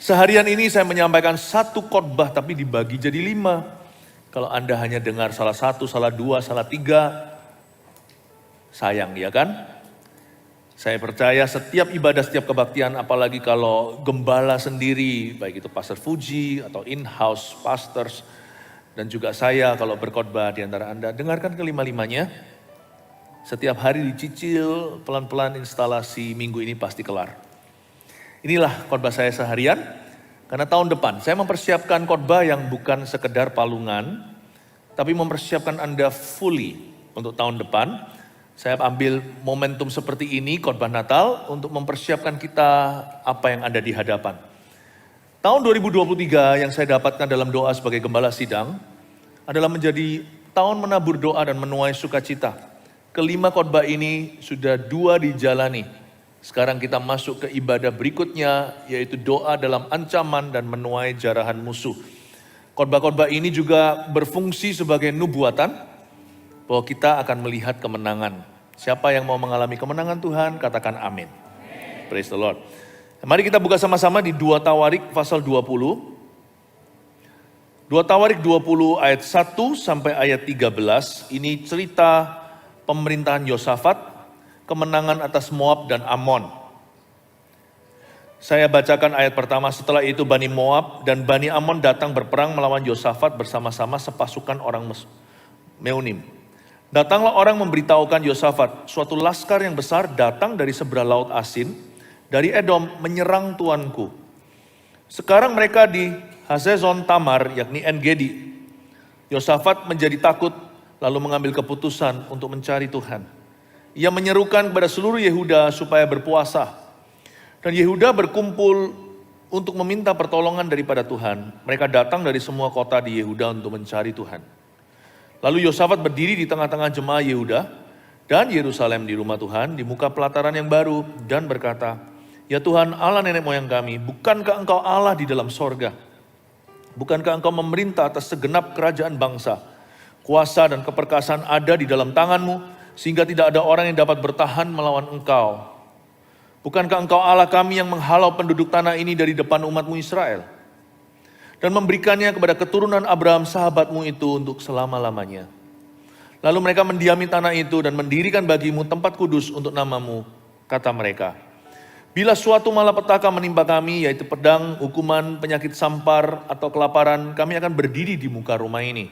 Seharian ini saya menyampaikan satu khotbah tapi dibagi jadi 5. Kalau Anda hanya dengar salah 1, salah 2, salah 3, sayang ya kan? Saya percaya setiap ibadah, setiap kebaktian, apalagi kalau gembala sendiri, baik itu Pastor Fuji atau in-house pastors, dan juga saya kalau berkhotbah di antara Anda, dengarkan kelima-limanya. Setiap hari dicicil, pelan-pelan instalasi minggu ini pasti kelar. Inilah khotbah saya seharian, karena tahun depan saya mempersiapkan khotbah yang bukan sekedar palungan, tapi mempersiapkan Anda fully untuk tahun depan. Saya ambil momentum seperti ini, khotbah Natal, untuk mempersiapkan kita apa yang ada di hadapan. Tahun 2023 yang saya dapatkan dalam doa sebagai gembala sidang adalah menjadi tahun menabur doa dan menuai sukacita. Kelima khotbah ini sudah 2 dijalani. Sekarang kita masuk ke ibadah berikutnya, yaitu doa dalam ancaman dan menuai jarahan musuh. Khotbah-khotbah ini juga berfungsi sebagai nubuatan, bahwa kita akan melihat kemenangan. Siapa yang mau mengalami kemenangan Tuhan, katakan amin. Praise the Lord. Mari kita buka sama-sama di 2 Tawarik pasal 20. 2 Tawarik 20 ayat 1 sampai ayat 13. Ini cerita pemerintahan Yosafat, kemenangan atas Moab dan Amon. Saya bacakan ayat pertama. Setelah itu Bani Moab dan Bani Amon datang berperang melawan Yosafat bersama-sama sepasukan orang Meunim. Datanglah orang memberitahukan Yosafat, suatu laskar yang besar datang dari seberang laut Asin, dari Edom menyerang tuanku. Sekarang mereka di Hazezon Tamar, yakni En-Gedi. Yosafat menjadi takut, lalu mengambil keputusan untuk mencari Tuhan. Ia menyerukan kepada seluruh Yehuda supaya berpuasa. Dan Yehuda berkumpul untuk meminta pertolongan daripada Tuhan. Mereka datang dari semua kota di Yehuda untuk mencari Tuhan. Lalu Yosafat berdiri di tengah-tengah jemaah Yehuda dan Yerusalem di rumah Tuhan di muka pelataran yang baru dan berkata, "Ya Tuhan Allah nenek moyang kami, bukankah Engkau Allah di dalam sorga? Bukankah Engkau memerintah atas segenap kerajaan bangsa? Kuasa dan keperkasaan ada di dalam tangan-Mu, sehingga tidak ada orang yang dapat bertahan melawan Engkau. Bukankah Engkau Allah kami yang menghalau penduduk tanah ini dari depan umat-Mu Israel? Dan memberikannya kepada keturunan Abraham sahabat-Mu itu untuk selama-lamanya. Lalu mereka mendiami tanah itu dan mendirikan bagi-Mu tempat kudus untuk nama-Mu," kata mereka. "Bila suatu malapetaka menimpa kami, yaitu pedang, hukuman, penyakit sampar, atau kelaparan, kami akan berdiri di muka rumah ini,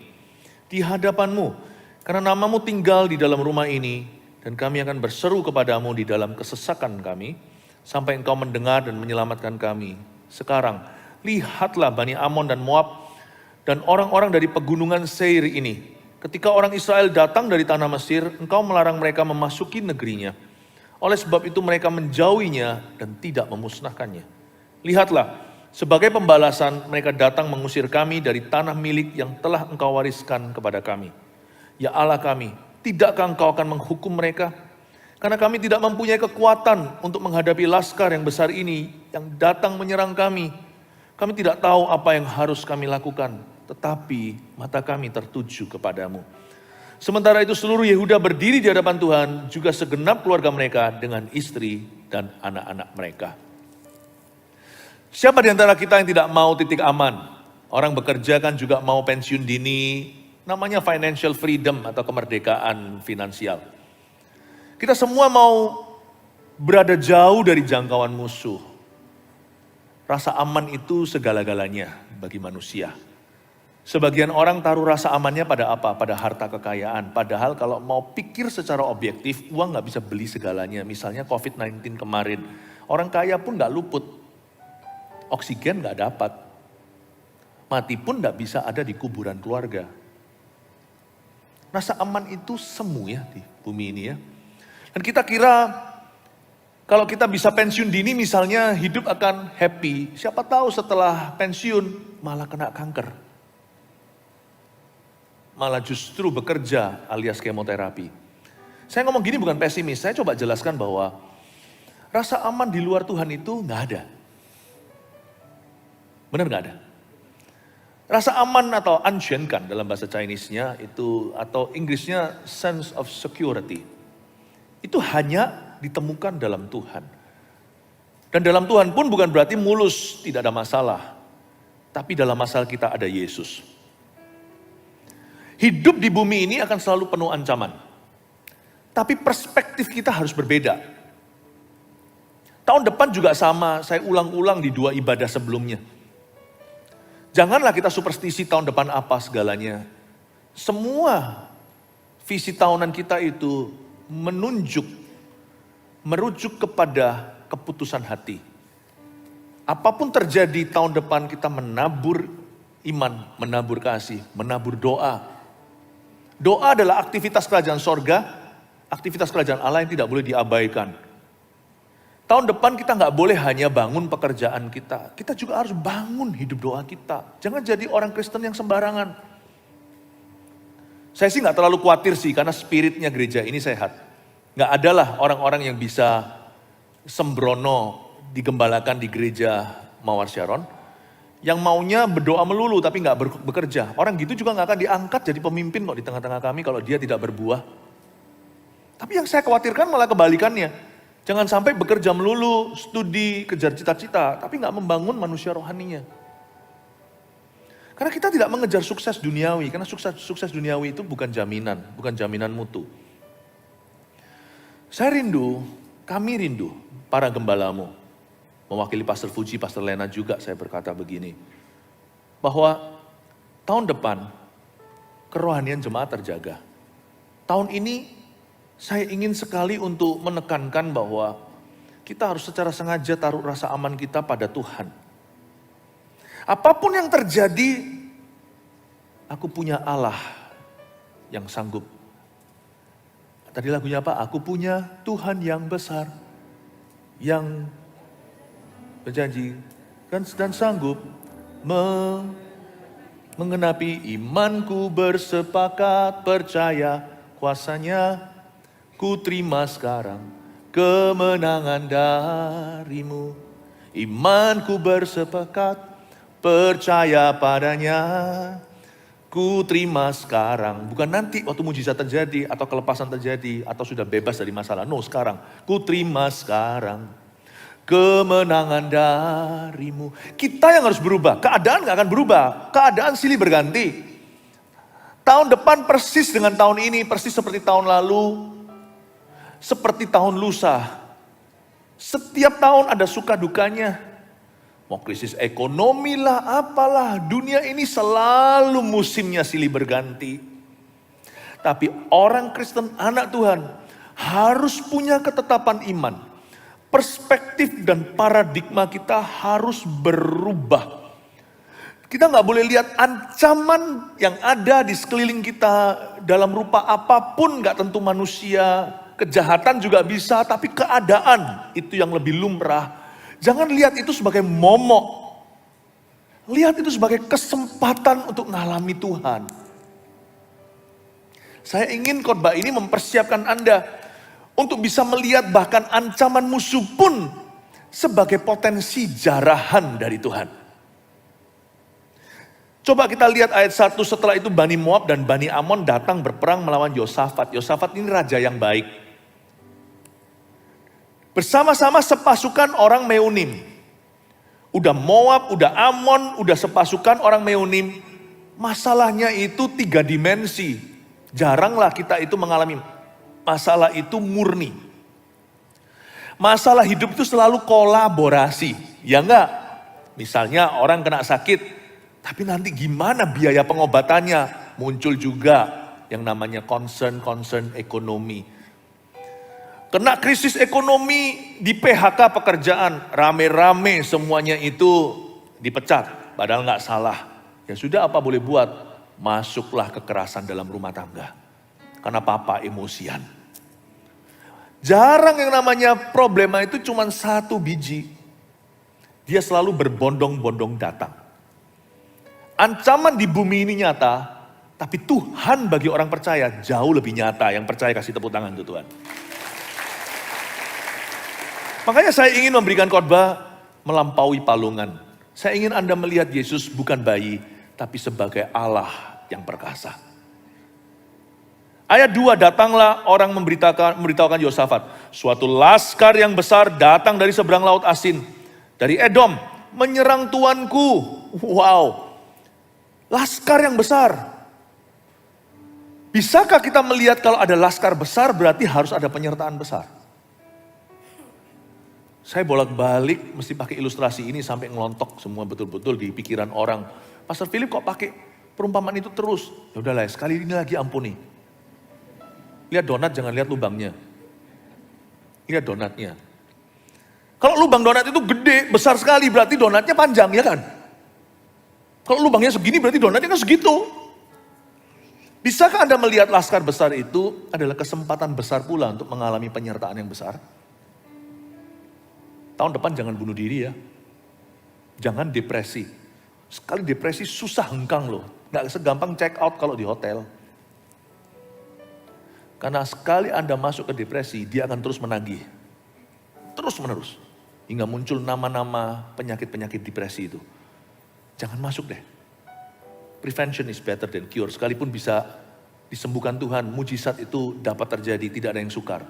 di hadapan-Mu, karena nama-Mu tinggal di dalam rumah ini, dan kami akan berseru kepadamu di dalam kesesakan kami, sampai Engkau mendengar dan menyelamatkan kami. Sekarang, lihatlah Bani Amon dan Moab dan orang-orang dari pegunungan Seir ini. Ketika orang Israel datang dari tanah Mesir, Engkau melarang mereka memasuki negerinya. Oleh sebab itu mereka menjauhinya dan tidak memusnahkannya. Lihatlah, sebagai pembalasan mereka datang mengusir kami dari tanah milik yang telah Engkau wariskan kepada kami. Ya Allah kami, tidakkah Engkau akan menghukum mereka? Karena kami tidak mempunyai kekuatan untuk menghadapi laskar yang besar ini yang datang menyerang kami. Kami tidak tahu apa yang harus kami lakukan, tetapi mata kami tertuju kepadamu." Sementara itu seluruh Yehuda berdiri di hadapan Tuhan, juga segenap keluarga mereka dengan istri dan anak-anak mereka. Siapa di antara kita yang tidak mau titik aman? Orang bekerja kan juga mau pensiun dini, namanya financial freedom atau kemerdekaan finansial. Kita semua mau berada jauh dari jangkauan musuh. Rasa aman itu segala-galanya bagi manusia. Sebagian orang taruh rasa amannya pada apa? Pada harta kekayaan. Padahal kalau mau pikir secara objektif, uang gak bisa beli segalanya. Misalnya COVID-19 kemarin, orang kaya pun gak luput. Oksigen gak dapat. Mati pun gak bisa ada di kuburan keluarga. Rasa aman itu semu ya di bumi ini ya. Dan kita kira kalau kita bisa pensiun dini misalnya hidup akan happy. Siapa tahu setelah pensiun malah kena kanker. Malah justru bekerja alias kemoterapi. Saya ngomong gini bukan pesimis, saya coba jelaskan bahwa rasa aman di luar Tuhan itu gak ada. Benar gak ada? Rasa aman atau anshenkan dalam bahasa Chinese-nya itu atau Inggrisnya sense of security. Itu hanya ditemukan dalam Tuhan. Dan dalam Tuhan pun bukan berarti mulus, tidak ada masalah. Tapi dalam masalah kita ada Yesus. Hidup di bumi ini akan selalu penuh ancaman. Tapi perspektif kita harus berbeda. Tahun depan juga sama, saya ulang-ulang di 2 ibadah sebelumnya. Janganlah kita superstisi tahun depan apa segalanya. Semua visi tahunan kita itu merujuk kepada keputusan hati. Apapun terjadi tahun depan kita menabur iman, menabur kasih, menabur doa. Doa adalah aktivitas kerajaan sorga, aktivitas kerajaan Allah yang tidak boleh diabaikan. Tahun depan kita nggak boleh hanya bangun pekerjaan kita. Kita juga harus bangun hidup doa kita. Jangan jadi orang Kristen yang sembarangan. Saya sih nggak terlalu khawatir sih karena spiritnya gereja ini sehat. Nggak adalah orang-orang yang bisa sembrono digembalakan di gereja Mawar Sharon yang maunya berdoa melulu tapi nggak bekerja. Orang gitu juga nggak akan diangkat jadi pemimpin kok di tengah-tengah kami kalau dia tidak berbuah. Tapi yang saya khawatirkan malah kebalikannya. Jangan sampai bekerja melulu, studi, kejar cita-cita, tapi nggak membangun manusia rohaninya. Karena kita tidak mengejar sukses duniawi, karena sukses duniawi itu bukan jaminan mutu. Saya rindu, kami rindu, para gembalamu, mewakili Pastor Fuji, Pastor Lena juga saya berkata begini, bahwa tahun depan kerohanian jemaat terjaga. Tahun ini saya ingin sekali untuk menekankan bahwa kita harus secara sengaja taruh rasa aman kita pada Tuhan. Apapun yang terjadi, aku punya Allah yang sanggup. Tadi lagunya apa? Aku punya Tuhan yang besar, yang berjanji dan sanggup mengenapi imanku, bersepakat percaya kuasanya. Ku terima sekarang kemenangan darimu. Imanku bersepakat percaya padanya. Ku terima sekarang. Bukan nanti waktu mujizat terjadi atau kelepasan terjadi atau sudah bebas dari masalah. No, sekarang. Ku terima sekarang kemenangan darimu. Kita yang harus berubah. Keadaan gak akan berubah. Keadaan silih berganti. Tahun depan persis dengan tahun ini. Persis seperti tahun lalu. Seperti tahun lusa. Setiap tahun ada suka dukanya. Mau krisis ekonomi lah, apalah. Dunia ini selalu musimnya silih berganti. Tapi orang Kristen, anak Tuhan, harus punya ketetapan iman. Perspektif dan paradigma kita harus berubah. Kita nggak boleh lihat ancaman yang ada di sekeliling kita dalam rupa apapun, nggak tentu manusia. Kejahatan juga bisa, tapi keadaan itu yang lebih lumrah. Jangan lihat itu sebagai momok. Lihat itu sebagai kesempatan untuk mengalami Tuhan. Saya ingin khotbah ini mempersiapkan Anda untuk bisa melihat bahkan ancaman musuh pun sebagai potensi jarahan dari Tuhan. Coba kita lihat ayat 1, setelah itu Bani Moab dan Bani Amon datang berperang melawan Yosafat. Yosafat ini raja yang baik. Bersama-sama sepasukan orang Meunim. Udah Moab, udah Amon, udah sepasukan orang Meunim. Masalahnya itu 3 dimensi. Jaranglah kita itu mengalami masalah itu murni. Masalah hidup itu selalu kolaborasi. Ya enggak? Misalnya orang kena sakit, tapi nanti gimana biaya pengobatannya? Muncul juga yang namanya concern ekonomi. Kena krisis ekonomi, di PHK pekerjaan, rame-rame semuanya itu dipecat. Padahal nggak salah. Ya sudah, apa boleh buat? Masuklah kekerasan dalam rumah tangga. Karena papa emosian. Jarang yang namanya problema itu cuma 1 biji. Dia selalu berbondong-bondong datang. Ancaman di bumi ini nyata, tapi Tuhan bagi orang percaya jauh lebih nyata. Yang percaya kasih tepuk tangan tuh Tuhan. Makanya saya ingin memberikan khotbah melampaui palungan. Saya ingin Anda melihat Yesus bukan bayi, tapi sebagai Allah yang perkasa. Ayat 2, datanglah orang memberitahukan Yosafat. Suatu laskar yang besar datang dari seberang laut Asin, dari Edom, menyerang tuanku. Wow, laskar yang besar. Bisakah kita melihat kalau ada laskar besar berarti harus ada penyertaan besar? Saya bolak-balik mesti pakai ilustrasi ini sampai ngelontok semua betul-betul di pikiran orang. Pastor Philip kok pakai perumpamaan itu terus? Ya udahlah, sekali ini lagi ampuni. Lihat donat, jangan lihat lubangnya. Lihat donatnya. Kalau lubang donat itu gede, besar sekali, berarti donatnya panjang, ya kan? Kalau lubangnya segini, berarti donatnya kan segitu. Bisakah Anda melihat laskar besar itu adalah kesempatan besar pula untuk mengalami penyertaan yang besar? Tahun depan jangan bunuh diri ya. Jangan depresi. Sekali depresi susah hengkang loh. Gak segampang check out kalau di hotel. Karena sekali Anda masuk ke depresi, dia akan terus menagih. Terus menerus. Hingga muncul nama-nama penyakit-penyakit depresi itu. Jangan masuk deh. Prevention is better than cure. Sekalipun bisa disembuhkan Tuhan, mujizat itu dapat terjadi, tidak ada yang sukar.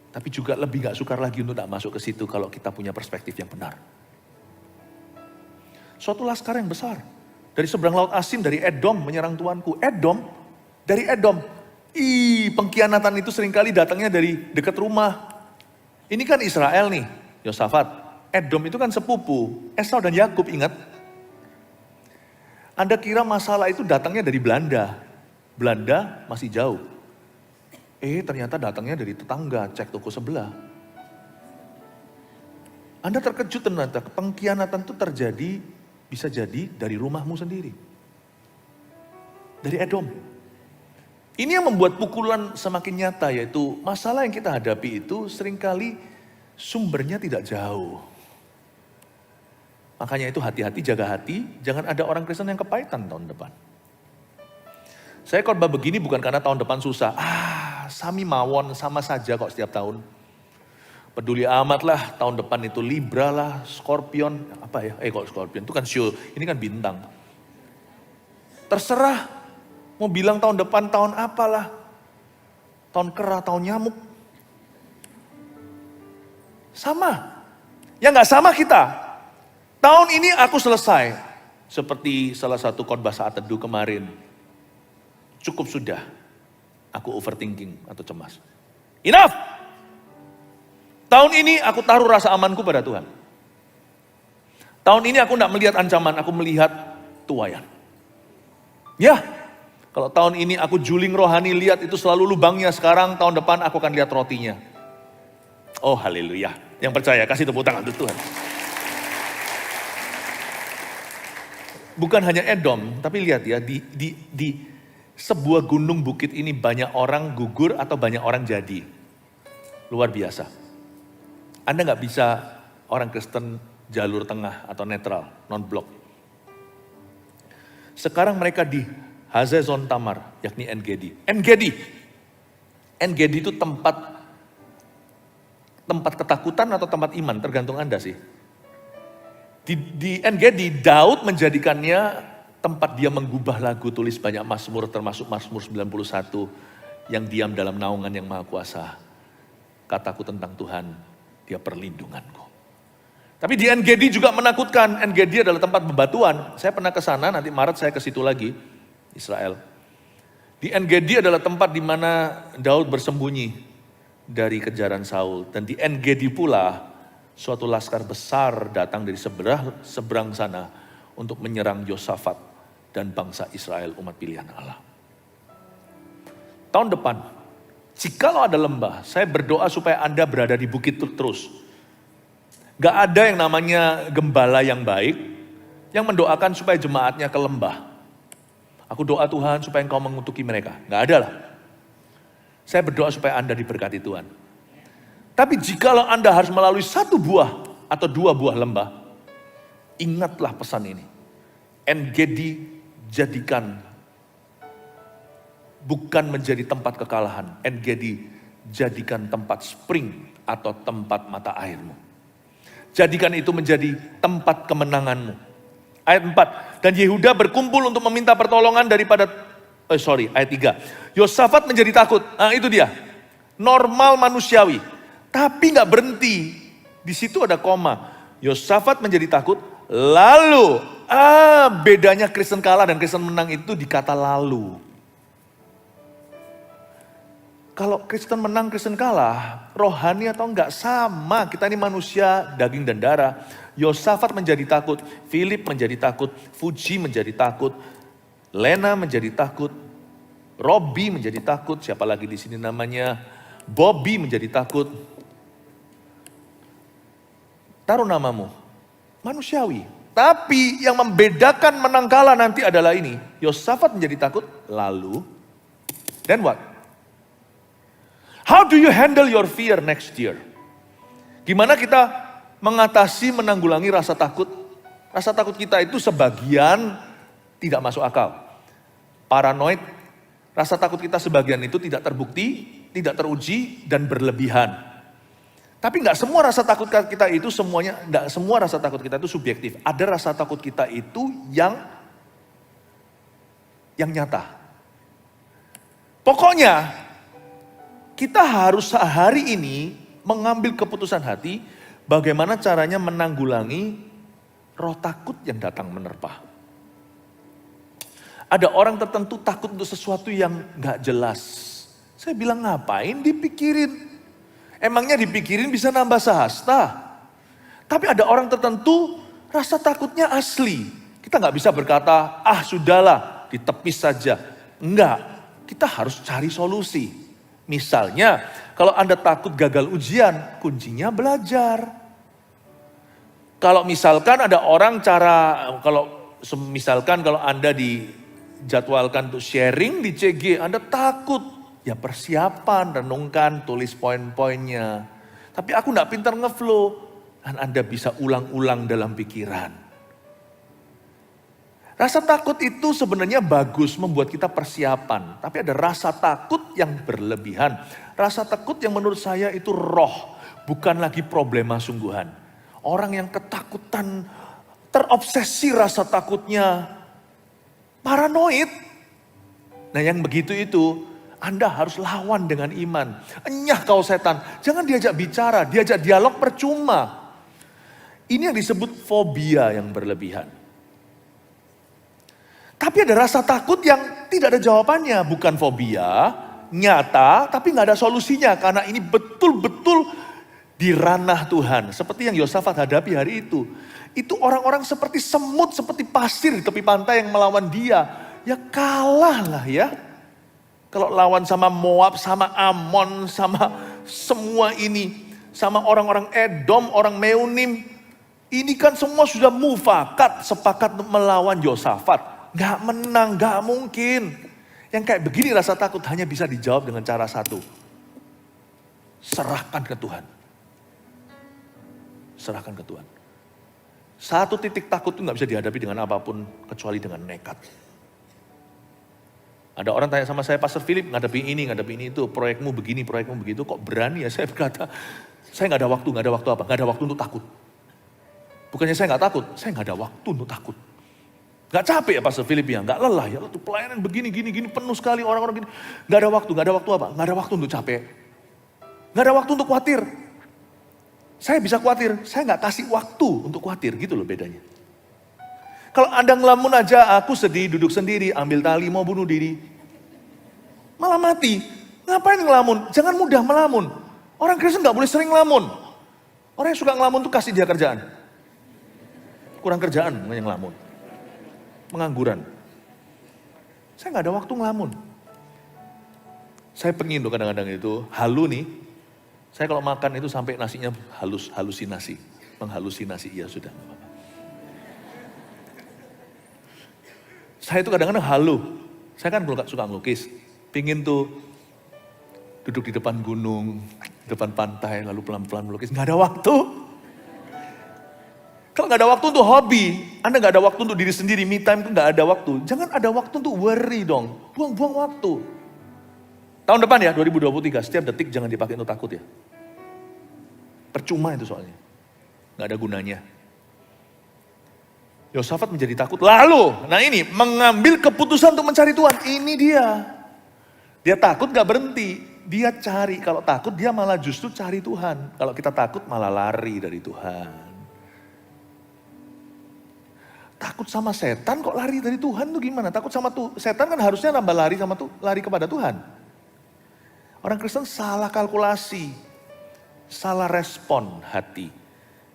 Tapi juga lebih gak sukar lagi untuk tidak masuk ke situ kalau kita punya perspektif yang benar. Suatu laskar yang besar. Dari seberang laut Asin, dari Edom menyerang tuanku. Edom, dari Edom. Pengkhianatan itu seringkali datangnya dari dekat rumah. Ini kan Israel nih, Yosafat. Edom itu kan sepupu, Esau dan Yakub, ingat? Anda kira masalah itu datangnya dari Belanda. Belanda masih jauh. Ternyata datangnya dari tetangga, cek toko sebelah. Anda terkejut ternyata pengkhianatan itu terjadi, bisa jadi dari rumahmu sendiri. Dari Edom. Ini yang membuat pukulan semakin nyata, yaitu masalah yang kita hadapi itu seringkali sumbernya tidak jauh. Makanya itu hati-hati, jaga hati, jangan ada orang Kristen yang kepahitan tahun depan. Saya khotbah begini bukan karena tahun depan susah. Sami mawon, sama saja kok setiap tahun. Peduli amat lah, tahun depan itu Libra lah, Scorpion, apa ya? Kok Scorpion, itu kan show, ini kan bintang. Terserah. Mau bilang tahun depan tahun apalah. Tahun kera, tahun nyamuk. Sama. Ya gak sama kita. Tahun ini aku selesai. Seperti salah satu khotbah saat teduh kemarin. Cukup sudah. Aku overthinking atau cemas. Enough. Tahun ini aku taruh rasa amanku pada Tuhan. Tahun ini aku gak melihat ancaman, aku melihat tuayan. Ya. Kalau tahun ini aku juling rohani, lihat itu selalu lubangnya. Sekarang tahun depan aku akan lihat rotinya. Oh haleluya. Yang percaya kasih tepuk tangan untuk Tuhan. Bukan hanya Edom, tapi lihat ya di sebuah gunung bukit ini banyak orang gugur atau banyak orang jadi. Luar biasa. Anda gak bisa orang Kristen jalur tengah atau netral, non-blok. Sekarang mereka di Hazezon Tamar, yakni En-Gedi. En-Gedi itu tempat ketakutan atau tempat iman, tergantung Anda sih. Di En-Gedi, Daud menjadikannya tempat dia menggubah lagu, tulis banyak mazmur, termasuk mazmur 91, yang diam dalam naungan yang maha kuasa. Kataku tentang Tuhan, dia perlindunganku. Tapi di En-Gedi juga menakutkan. En-Gedi adalah tempat bebatuan. Saya pernah ke sana, nanti Maret saya ke situ lagi. Israel. Di En-Gedi adalah tempat di mana Daud bersembunyi dari kejaran Saul. Dan di En-Gedi pula suatu laskar besar datang dari seberang sana untuk menyerang Yosafat dan bangsa Israel, umat pilihan Allah. Tahun depan, jikalau ada lembah, saya berdoa supaya Anda berada di bukit terus. Gak ada yang namanya gembala yang baik yang mendoakan supaya jemaatnya ke lembah. Aku doa Tuhan supaya engkau mengutuki mereka. Gak ada lah. Saya berdoa supaya Anda diberkati Tuhan. Tapi jikalau Anda harus melalui satu buah atau dua buah lembah, ingatlah pesan ini. En-Gedi jadikan bukan menjadi tempat kekalahan. En-Gedi jadikan tempat spring atau tempat mata airmu. Jadikan itu menjadi tempat kemenanganmu. Ayat 4, dan Yehuda berkumpul untuk meminta pertolongan daripada ayat 3. Yosafat menjadi takut. Nah, itu dia. Normal manusiawi. Tapi nggak berhenti. Di situ ada koma. Yosafat menjadi takut. Lalu, bedanya Kristen kalah dan Kristen menang itu di kata lalu. Kalau Kristen menang, Kristen kalah, rohani atau enggak sama. Kita ini manusia, daging dan darah. Yosafat menjadi takut, Philip menjadi takut, Fuji menjadi takut, Lena menjadi takut, Robby menjadi takut, siapa lagi di sini namanya, Bobby menjadi takut. Taruh namamu, manusiawi. Tapi yang membedakan menang kalah nanti adalah ini. Yosafat menjadi takut, lalu, then what? How do you handle your fear next year? Gimana kita mengatasi, menanggulangi rasa takut? Rasa takut kita itu sebagian tidak masuk akal. Paranoid, rasa takut kita sebagian itu tidak terbukti, tidak teruji, dan berlebihan. Tapi nggak semua rasa takut kita itu nggak semua rasa takut kita itu subjektif. Ada rasa takut kita itu yang nyata. Pokoknya, kita harus hari ini mengambil keputusan hati bagaimana caranya menanggulangi roh takut yang datang menerpa. Ada orang tertentu takut untuk sesuatu yang gak jelas. Saya bilang ngapain dipikirin? Emangnya dipikirin bisa nambah sahasta? Tapi ada orang tertentu rasa takutnya asli. Kita gak bisa berkata, sudahlah ditepis saja. Enggak, kita harus cari solusi. Misalnya, kalau Anda takut gagal ujian, kuncinya belajar. Kalau misalkan ada orang kalau Anda dijadwalkan untuk sharing di CG, Anda takut, ya persiapan, renungkan, tulis poin-poinnya. Tapi aku gak pintar ngeflow, dan Anda bisa ulang-ulang dalam pikiran. Rasa takut itu sebenarnya bagus membuat kita persiapan. Tapi ada rasa takut yang berlebihan. Rasa takut yang menurut saya itu roh. Bukan lagi problema sungguhan. Orang yang ketakutan, terobsesi rasa takutnya. Paranoid. Nah yang begitu itu, Anda harus lawan dengan iman. Enyah kau setan. Jangan diajak bicara, diajak dialog percuma. Ini yang disebut fobia yang berlebihan. Tapi ada rasa takut yang tidak ada jawabannya. Bukan fobia, nyata, tapi gak ada solusinya. Karena ini betul-betul di ranah Tuhan. Seperti yang Yosafat hadapi hari itu. Itu orang-orang seperti semut, seperti pasir di tepi pantai yang melawan dia. Ya kalah lah ya. Kalau lawan sama Moab, sama Amon, sama semua ini. Sama orang-orang Edom, orang Meunim. Ini kan semua sudah mufakat, sepakat melawan Yosafat. Gak menang, gak mungkin. Yang kayak begini rasa takut hanya bisa dijawab dengan cara satu. Serahkan ke Tuhan. Serahkan ke Tuhan. Satu titik takut itu gak bisa dihadapi dengan apapun kecuali dengan nekat. Ada orang tanya sama saya, Pastor Philip ngadepi ini itu, proyekmu begini, proyekmu begitu, kok berani ya? Saya berkata, saya gak ada waktu apa? Gak ada waktu untuk takut. Bukannya saya gak takut, saya gak ada waktu untuk takut. Gak capek ya Pastor Philip ya, gak lelah ya, tuh pelayanan begini, penuh sekali orang-orang gini. Gak ada waktu apa? Gak ada waktu untuk capek. Gak ada waktu untuk khawatir. Saya bisa khawatir, saya gak kasih waktu untuk khawatir, gitu loh bedanya. Kalau Anda ngelamun aja, aku sedih, duduk sendiri, ambil tali, mau bunuh diri. Malah mati. Ngapain ngelamun? Jangan mudah melamun. Orang Kristen gak boleh sering ngelamun. Orang yang suka ngelamun tuh kasih dia kerjaan. Kurang kerjaan, yang ngelamun. Pengangguran. Saya gak ada waktu ngelamun. Saya pengen tuh kadang-kadang itu, halu nih. Saya kalau makan itu sampai nasinya halusinasi. Menghalusinasi, ya sudah. Saya itu kadang-kadang halu. Saya kan suka ngelukis. Pingin tuh duduk di depan gunung, di depan pantai, lalu pelan-pelan melukis. Gak ada waktu. Kalau gak ada waktu untuk hobi, Anda gak ada waktu untuk diri sendiri, me time itu gak ada waktu. Jangan ada waktu untuk worry dong, buang-buang waktu. Tahun depan ya, 2023, setiap detik jangan dipakai untuk takut ya. Percuma itu soalnya, gak ada gunanya. Yosafat menjadi takut. Lalu, nah ini mengambil keputusan untuk mencari Tuhan. Ini dia. Dia takut gak berhenti. Dia cari. Kalau takut dia malah justru cari Tuhan. Kalau kita takut malah lari dari Tuhan. Takut sama setan kok lari dari Tuhan tuh gimana? Takut sama setan kan harusnya nambah lari kepada Tuhan. Orang Kristen salah kalkulasi. Salah respon hati.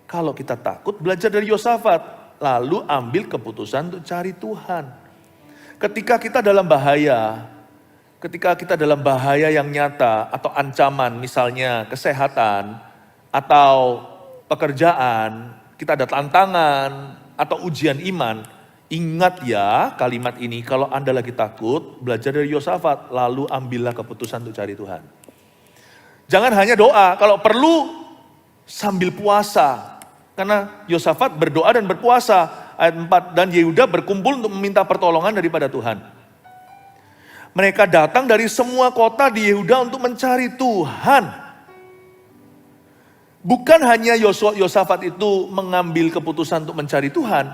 Kalau kita takut belajar dari Yosafat. Lalu ambil keputusan untuk cari Tuhan. Ketika kita dalam bahaya yang nyata atau ancaman misalnya kesehatan atau pekerjaan, kita ada tantangan atau ujian iman, ingat ya kalimat ini, kalau Anda lagi takut, belajar dari Yosafat, lalu ambillah keputusan untuk cari Tuhan. Jangan hanya doa, kalau perlu sambil puasa. Karena Yosafat berdoa dan berpuasa. Ayat 4, dan Yehuda berkumpul untuk meminta pertolongan daripada Tuhan. Mereka datang dari semua kota di Yehuda untuk mencari Tuhan. Bukan hanya Yosafat itu mengambil keputusan untuk mencari Tuhan.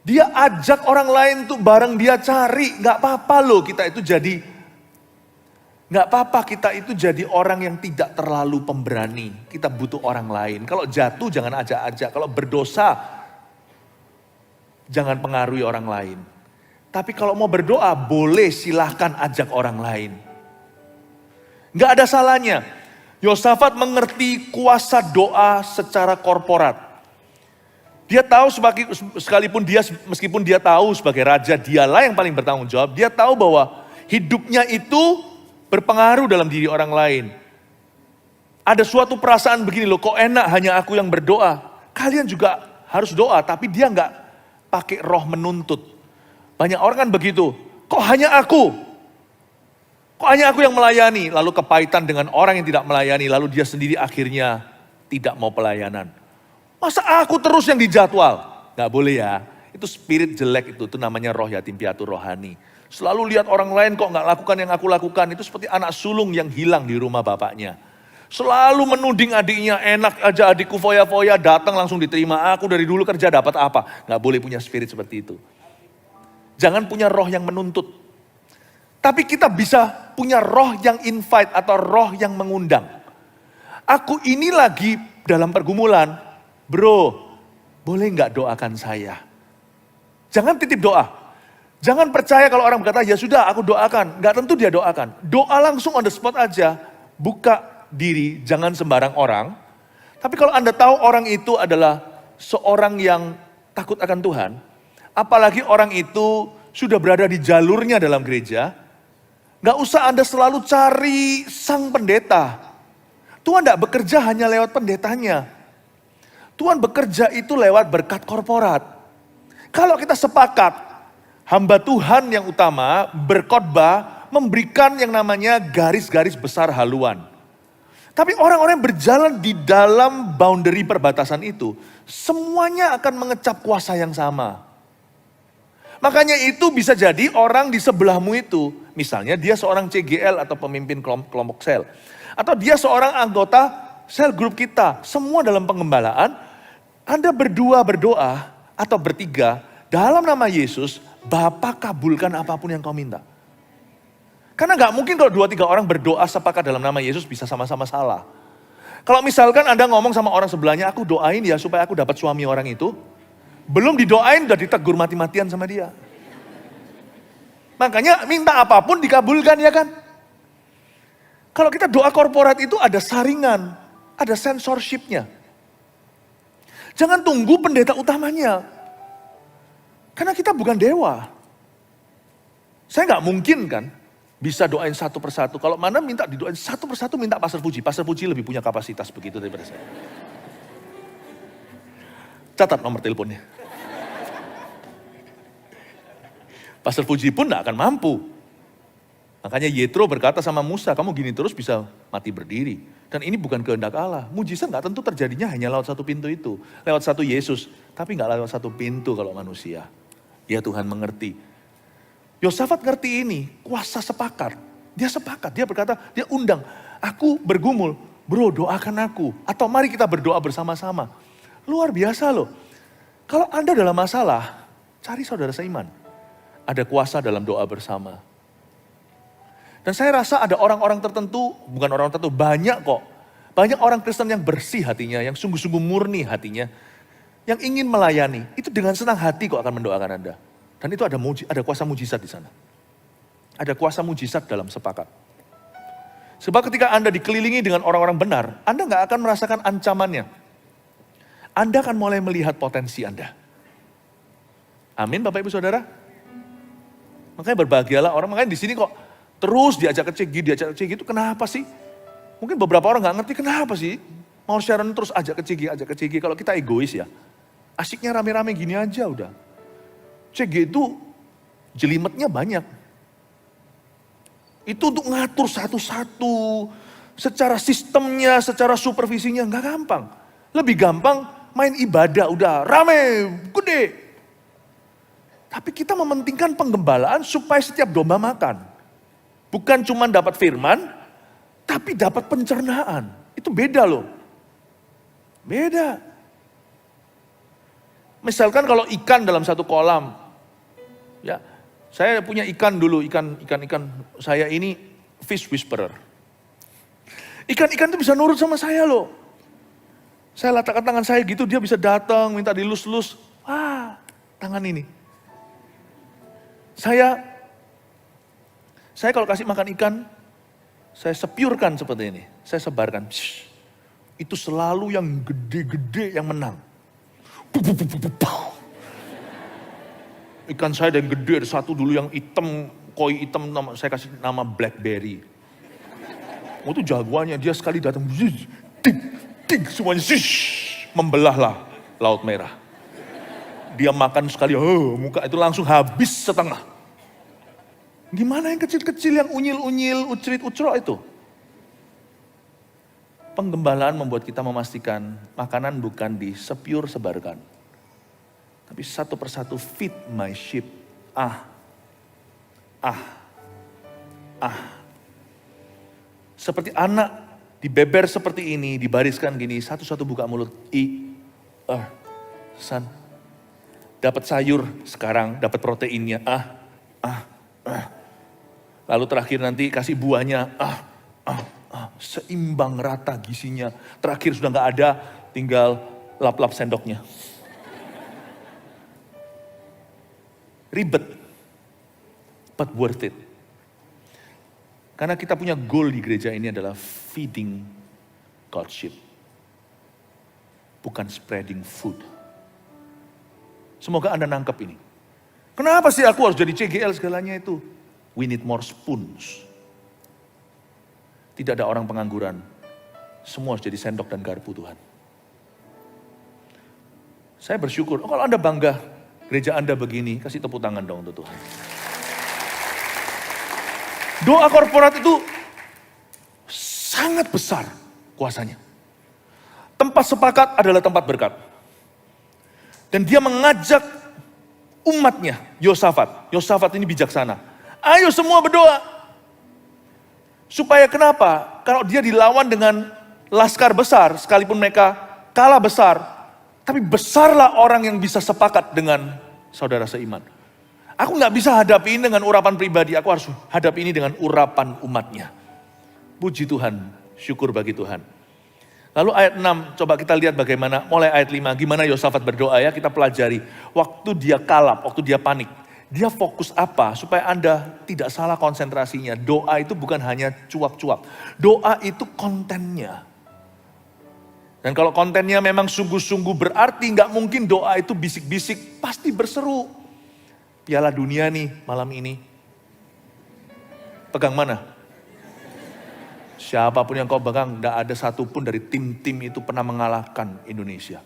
Dia ajak orang lain untuk bareng dia cari. Gak apa-apa loh kita itu jadi orang yang tidak terlalu pemberani. Kita butuh orang lain. Kalau jatuh jangan ajak-ajak. Kalau berdosa jangan pengaruhi orang lain. Tapi kalau mau berdoa boleh silahkan ajak orang lain. Gak ada salahnya. Yosafat mengerti kuasa doa secara korporat. Dia tahu meskipun dia tahu sebagai raja dialah yang paling bertanggung jawab. Dia tahu bahwa hidupnya itu berpengaruh dalam diri orang lain. Ada suatu perasaan begini loh, kok enak hanya aku yang berdoa. Kalian juga harus doa, tapi dia nggak pakai roh menuntut. Banyak orang kan begitu, kok hanya aku? Kok hanya aku yang melayani? Lalu kepahitan dengan orang yang tidak melayani, lalu dia sendiri akhirnya tidak mau pelayanan. Masa aku terus yang dijadwal? Nggak boleh ya, itu spirit jelek itu namanya roh yatim piatu rohani. Selalu lihat orang lain kok nggak lakukan yang aku lakukan. Itu seperti anak sulung yang hilang di rumah bapaknya. Selalu menuding adiknya, enak aja adikku foya-foya, datang langsung diterima. Aku dari dulu kerja dapat apa? Nggak boleh punya spirit seperti itu. Jangan punya roh yang menuntut. Tapi kita bisa punya roh yang invite atau roh yang mengundang. Aku ini lagi dalam pergumulan. Bro, boleh nggak doakan saya? Jangan titip doa. Jangan percaya kalau orang berkata, ya sudah aku doakan. Nggak tentu dia doakan. Doa langsung on the spot aja. Buka diri, jangan sembarang orang. Tapi kalau Anda tahu orang itu adalah seorang yang takut akan Tuhan. Apalagi orang itu sudah berada di jalurnya dalam gereja. Nggak usah Anda selalu cari sang pendeta. Tuhan nggak bekerja hanya lewat pendetanya. Tuhan bekerja itu lewat berkat korporat. Kalau kita sepakat, hamba Tuhan yang utama berkhotbah memberikan yang namanya garis-garis besar haluan. Tapi orang-orang yang berjalan di dalam boundary perbatasan itu, semuanya akan mengecap kuasa yang sama. Makanya itu bisa jadi orang di sebelahmu itu, misalnya dia seorang CGL atau pemimpin kelompok sel. Atau dia seorang anggota sel grup kita, semua dalam pengembalaan, Anda berdua berdoa atau bertiga dalam nama Yesus, Bapa kabulkan apapun yang kau minta. Karena gak mungkin kalau 2-3 orang berdoa sepakat dalam nama Yesus bisa sama-sama salah. Kalau misalkan Anda ngomong sama orang sebelahnya, aku doain ya supaya aku dapat suami orang itu. Belum didoain udah ditegur mati-matian sama dia. Makanya minta apapun dikabulkan ya kan. Kalau kita doa korporat itu ada saringan, ada censorship-nya. Jangan tunggu pendeta utamanya. Karena kita bukan dewa. Saya gak mungkin kan bisa doain satu persatu. Kalau mana minta didoain satu persatu minta Pastor Puji. Pastor Puji lebih punya kapasitas begitu daripada saya. Catat nomor teleponnya. Pastor Puji pun gak akan mampu. Makanya Yetro berkata sama Musa, kamu gini terus bisa mati berdiri. Dan ini bukan kehendak Allah. Mujizat gak tentu terjadinya hanya lewat satu pintu itu. Lewat satu Yesus. Tapi gak lewat satu pintu kalau manusia. Ya Tuhan mengerti. Yosafat ngerti ini, kuasa sepakat. Dia sepakat, dia berkata, dia undang. Aku bergumul, bro doakan aku. Atau mari kita berdoa bersama-sama. Luar biasa loh. Kalau Anda dalam masalah, cari saudara seiman. Ada kuasa dalam doa bersama. Dan saya rasa ada orang-orang tertentu, bukan orang tertentu, banyak kok. Banyak orang Kristen yang bersih hatinya, yang sungguh-sungguh murni hatinya. Yang ingin melayani, itu dengan senang hati kok akan mendoakan Anda. Dan itu ada kuasa mujizat di sana. Ada kuasa mujizat dalam sepakat. Sebab ketika Anda dikelilingi dengan orang-orang benar, Anda gak akan merasakan ancamannya. Anda akan mulai melihat potensi Anda. Amin Bapak Ibu Saudara. Makanya berbahagialah orang, makanya di sini kok terus diajak ke CG itu kenapa sih? Mungkin beberapa orang gak ngerti kenapa sih. Mau Sharon terus ajak ke CG. Kalau kita egois ya, asiknya rame-rame gini aja udah. CG itu jelimetnya banyak. Itu untuk ngatur satu-satu, secara sistemnya, secara supervisinya nggak gampang. Lebih gampang main ibadah udah rame, gede. Tapi kita mementingkan penggembalaan supaya setiap domba makan. Bukan cuma dapat firman, tapi dapat pencernaan. Itu beda loh. Beda. Misalkan kalau ikan dalam satu kolam, ya. Saya punya ikan dulu, ikan saya ini fish whisperer. Ikan-ikan itu bisa nurut sama saya loh. Saya letakkan tangan saya gitu, dia bisa datang, minta dilus-lus. Tangan ini. Saya kalau kasih makan ikan, saya sepiurkan seperti ini. Saya sebarkan. Itu selalu yang gede-gede yang menang. Ikan saya yang gede, ada satu dulu yang hitam, koi hitam, saya kasih nama Blackberry. Itu jagoannya, dia sekali datang, tik, semuanya membelahlah Laut Merah. Dia makan sekali, muka itu langsung habis setengah. Gimana yang kecil-kecil, yang unyil-unyil, ucrit-ucrok itu? Penggembalaan membuat kita memastikan makanan bukan disepiur sebarkan. Tapi satu persatu feed my sheep. Seperti anak dibeber seperti ini, dibariskan gini, satu-satu buka mulut. San. Dapat sayur sekarang, dapat proteinnya. Lalu terakhir nanti kasih buahnya. Seimbang rata gizinya. Terakhir sudah gak ada, tinggal lap-lap sendoknya. Ribet, but worth it. Karena kita punya goal di gereja ini adalah feeding God's sheep. Bukan spreading food. Semoga Anda nangkep ini. Kenapa sih aku harus jadi CGL segalanya itu? We need more spoons. Tidak ada orang pengangguran. Semua harus jadi sendok dan garpu Tuhan. Saya bersyukur, kalau Anda bangga, gereja Anda begini, kasih tepuk tangan dong untuk Tuhan. Doa korporat itu sangat besar kuasanya. Tempat sepakat adalah tempat berkat. Dan dia mengajak umatnya, Yosafat. Yosafat ini bijaksana. Ayo semua berdoa. Supaya kenapa? Kalau dia dilawan dengan laskar besar, sekalipun mereka kalah besar, tapi besarlah orang yang bisa sepakat dengan saudara seiman. Aku gak bisa hadapi ini dengan urapan pribadi, aku harus hadapi ini dengan urapan umatnya. Puji Tuhan, syukur bagi Tuhan. Lalu ayat 6, coba kita lihat bagaimana, mulai ayat 5, gimana Yosafat berdoa ya, kita pelajari. Waktu dia kalap, waktu dia panik, dia fokus apa supaya Anda tidak salah konsentrasinya. Doa itu bukan hanya cuap-cuap, doa itu kontennya. Dan kalau kontennya memang sungguh-sungguh berarti, nggak mungkin doa itu bisik-bisik, pasti berseru. Piala dunia nih malam ini. Pegang mana? Siapapun yang kau pegang, nggak ada satupun dari tim-tim itu pernah mengalahkan Indonesia.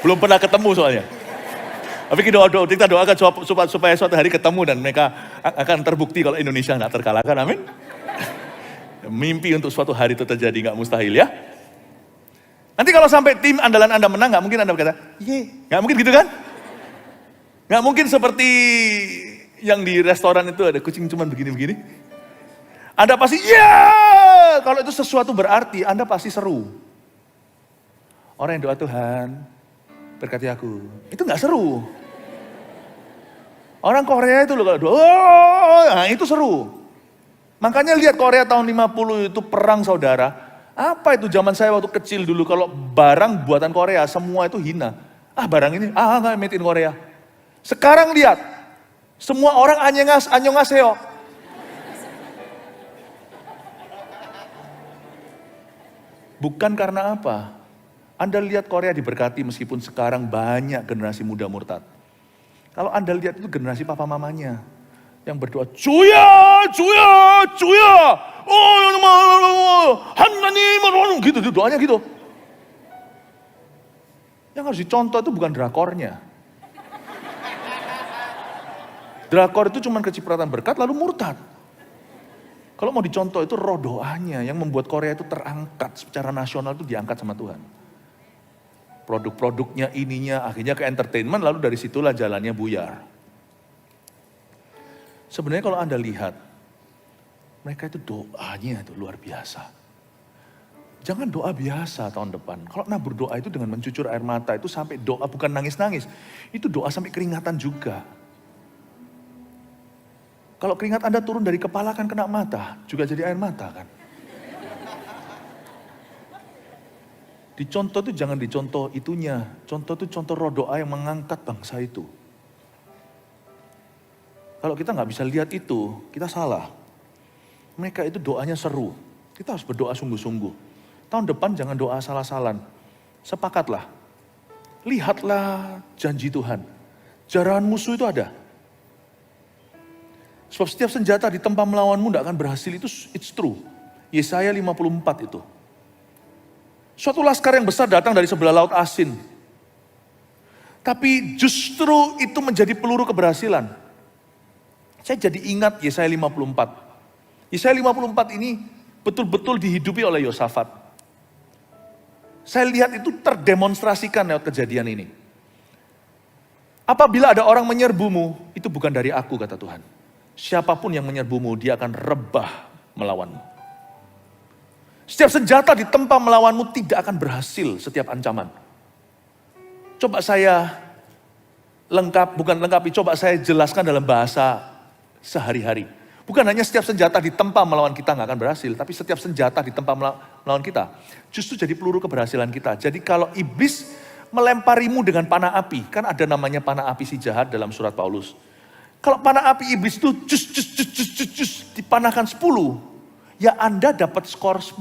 Belum pernah ketemu soalnya. Tapi kita doakan supaya suatu hari ketemu dan mereka akan terbukti kalau Indonesia nggak terkalahkan, amin. Mimpi untuk suatu hari itu terjadi, nggak mustahil ya. Nanti kalau sampai tim andalan Anda menang, nggak mungkin Anda berkata, nggak mungkin gitu kan? Nggak mungkin seperti yang di restoran itu ada kucing cuman begini-begini. Anda pasti, Kalau itu sesuatu berarti, Anda pasti seru. Orang yang doa, Tuhan, berkati aku. Itu gak seru. Orang Korea itu loh kalau doa, nah itu seru. Makanya lihat Korea tahun 50 itu perang saudara. Apa itu zaman saya waktu kecil dulu, kalau barang buatan Korea semua itu hina. Barang ini, nggak made in Korea. Sekarang lihat, semua orang annyeonghaseyo. Bukan karena apa? Anda lihat Korea diberkati meskipun sekarang banyak generasi muda murtad. Kalau Anda lihat itu generasi papa mamanya yang berdoa, Juya, Juya, Juya, Hanim, gitu, doanya gitu. Yang harus dicontoh itu bukan drakornya. Drakor itu cuma kecipratan berkat lalu murtad. Kalau mau dicontoh itu roh doanya yang membuat Korea itu terangkat secara nasional, itu diangkat sama Tuhan. Produk-produknya ininya akhirnya ke entertainment, lalu dari situlah jalannya buyar. Sebenarnya kalau Anda lihat, mereka itu doanya itu luar biasa. Jangan doa biasa tahun depan. Kalau nabur doa itu dengan mencucur air mata, itu sampai doa bukan nangis-nangis. Itu doa sampai keringatan juga. Kalau keringat Anda turun dari kepala kan kena mata, juga jadi air mata kan. Dicontoh itu jangan dicontoh itunya. Contoh itu contoh roh doa yang mengangkat bangsa itu. Kalau kita nggak bisa lihat itu, kita salah. Mereka itu doanya seru. Kita harus berdoa sungguh-sungguh. Tahun depan jangan doa salah-salan. Sepakatlah. Lihatlah janji Tuhan. Jarahan musuh itu ada. Sebab setiap senjata ditempa melawanmu tidak akan berhasil, itu it's true. Yesaya 54 itu. Suatu laskar yang besar datang dari sebelah laut asin. Tapi justru itu menjadi peluru keberhasilan. Saya jadi ingat Yesaya 54. Yesaya 54 ini betul-betul dihidupi oleh Yosafat. Saya lihat itu terdemonstrasikan lewat kejadian ini. Apabila ada orang menyerbumu, itu bukan dari aku, kata Tuhan. Siapapun yang menyerbumu, dia akan rebah melawanmu. Setiap senjata ditempa melawanmu tidak akan berhasil setiap ancaman. Coba saya coba saya jelaskan dalam bahasa sehari-hari. Bukan hanya setiap senjata ditempa melawan kita nggak akan berhasil, tapi setiap senjata ditempa melawan kita justru jadi peluru keberhasilan kita. Jadi kalau iblis melemparimu dengan panah api, kan ada namanya panah api si jahat dalam surat Paulus. Kalau panah api iblis itu dipanahkan 10, ya Anda dapat skor 10.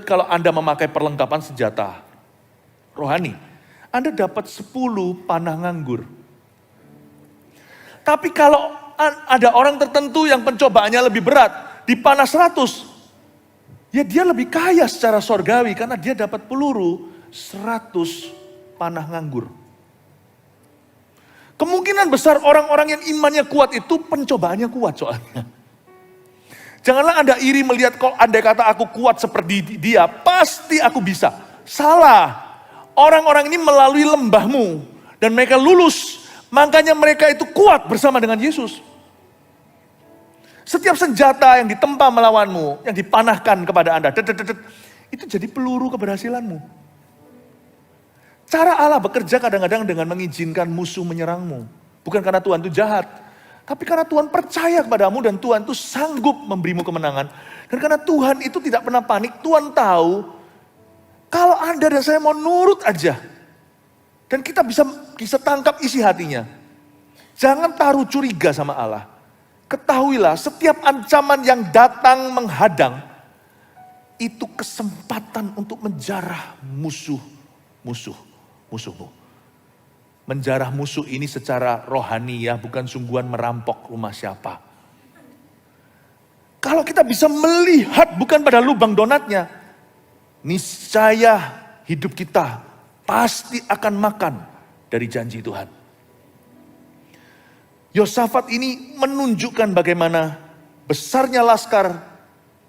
Kalau Anda memakai perlengkapan senjata rohani, Anda dapat 10 panah nganggur. Tapi kalau ada orang tertentu yang pencobaannya lebih berat, dipanah 100, ya dia lebih kaya secara sorgawi karena dia dapat peluru 100 panah nganggur. Kemungkinan besar orang-orang yang imannya kuat itu pencobaannya kuat soalnya. Janganlah Anda iri melihat kalau andai kata aku kuat seperti dia, pasti aku bisa. Salah. Orang-orang ini melalui lembahmu dan mereka lulus. Makanya mereka itu kuat bersama dengan Yesus. Setiap senjata yang ditempa melawanmu, yang dipanahkan kepada Anda, itu jadi peluru keberhasilanmu. Cara Allah bekerja kadang-kadang dengan mengizinkan musuh menyerangmu. Bukan karena Tuhan itu jahat. Tapi karena Tuhan percaya kepadamu dan Tuhan itu sanggup memberimu kemenangan. Dan karena Tuhan itu tidak pernah panik, Tuhan tahu kalau Anda dan saya mau nurut aja. Dan kita bisa tangkap isi hatinya. Jangan taruh curiga sama Allah. Ketahuilah setiap ancaman yang datang menghadang, itu kesempatan untuk menjarah musuhmu. Menjarah musuh ini secara rohani ya, bukan sungguhan merampok rumah siapa. Kalau kita bisa melihat bukan pada lubang donatnya, niscaya hidup kita pasti akan makan dari janji Tuhan. Yosafat ini menunjukkan bagaimana besarnya laskar,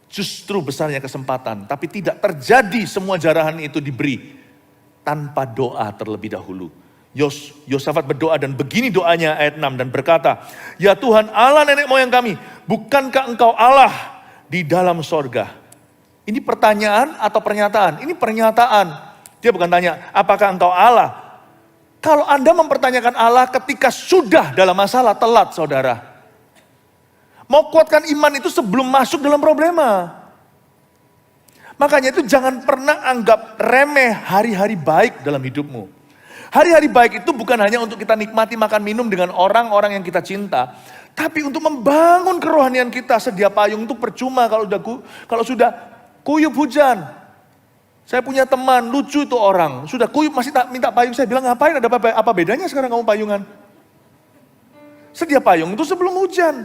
justru besarnya kesempatan. Tapi tidak terjadi semua jarahan itu diberi tanpa doa terlebih dahulu. Yosafat berdoa dan begini doanya ayat 6 dan berkata, ya Tuhan Allah nenek moyang kami, bukankah engkau Allah di dalam sorga. Ini pertanyaan atau pernyataan? Ini pernyataan. Dia bukan tanya, apakah engkau Allah? Kalau Anda mempertanyakan Allah ketika sudah dalam masalah, telat saudara. Mau kuatkan iman itu sebelum masuk dalam problema. Makanya itu jangan pernah anggap remeh hari-hari baik dalam hidupmu. Hari-hari baik itu bukan hanya untuk kita nikmati makan minum dengan orang-orang yang kita cinta. Tapi untuk membangun kerohanian kita. Sedia payung itu percuma kalau sudah kuyup hujan. Saya punya teman, lucu itu orang. Sudah kuyup masih tak minta payung. Saya bilang ngapain, ada apa bedanya sekarang kamu payungan? Sedia payung itu sebelum hujan.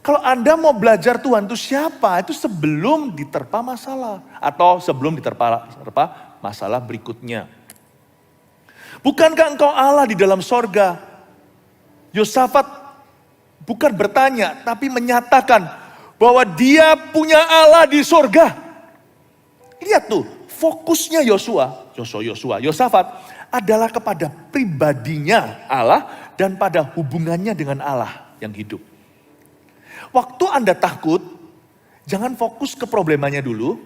Kalau Anda mau belajar Tuhan itu siapa? Itu sebelum diterpa masalah. Atau sebelum diterpa masalah berikutnya. Bukankah engkau Allah di dalam sorga? Yosafat bukan bertanya, tapi menyatakan bahwa dia punya Allah di sorga. Lihat tuh, fokusnya Yosafat adalah kepada pribadinya Allah dan pada hubungannya dengan Allah yang hidup. Waktu Anda takut, jangan fokus ke problemanya dulu.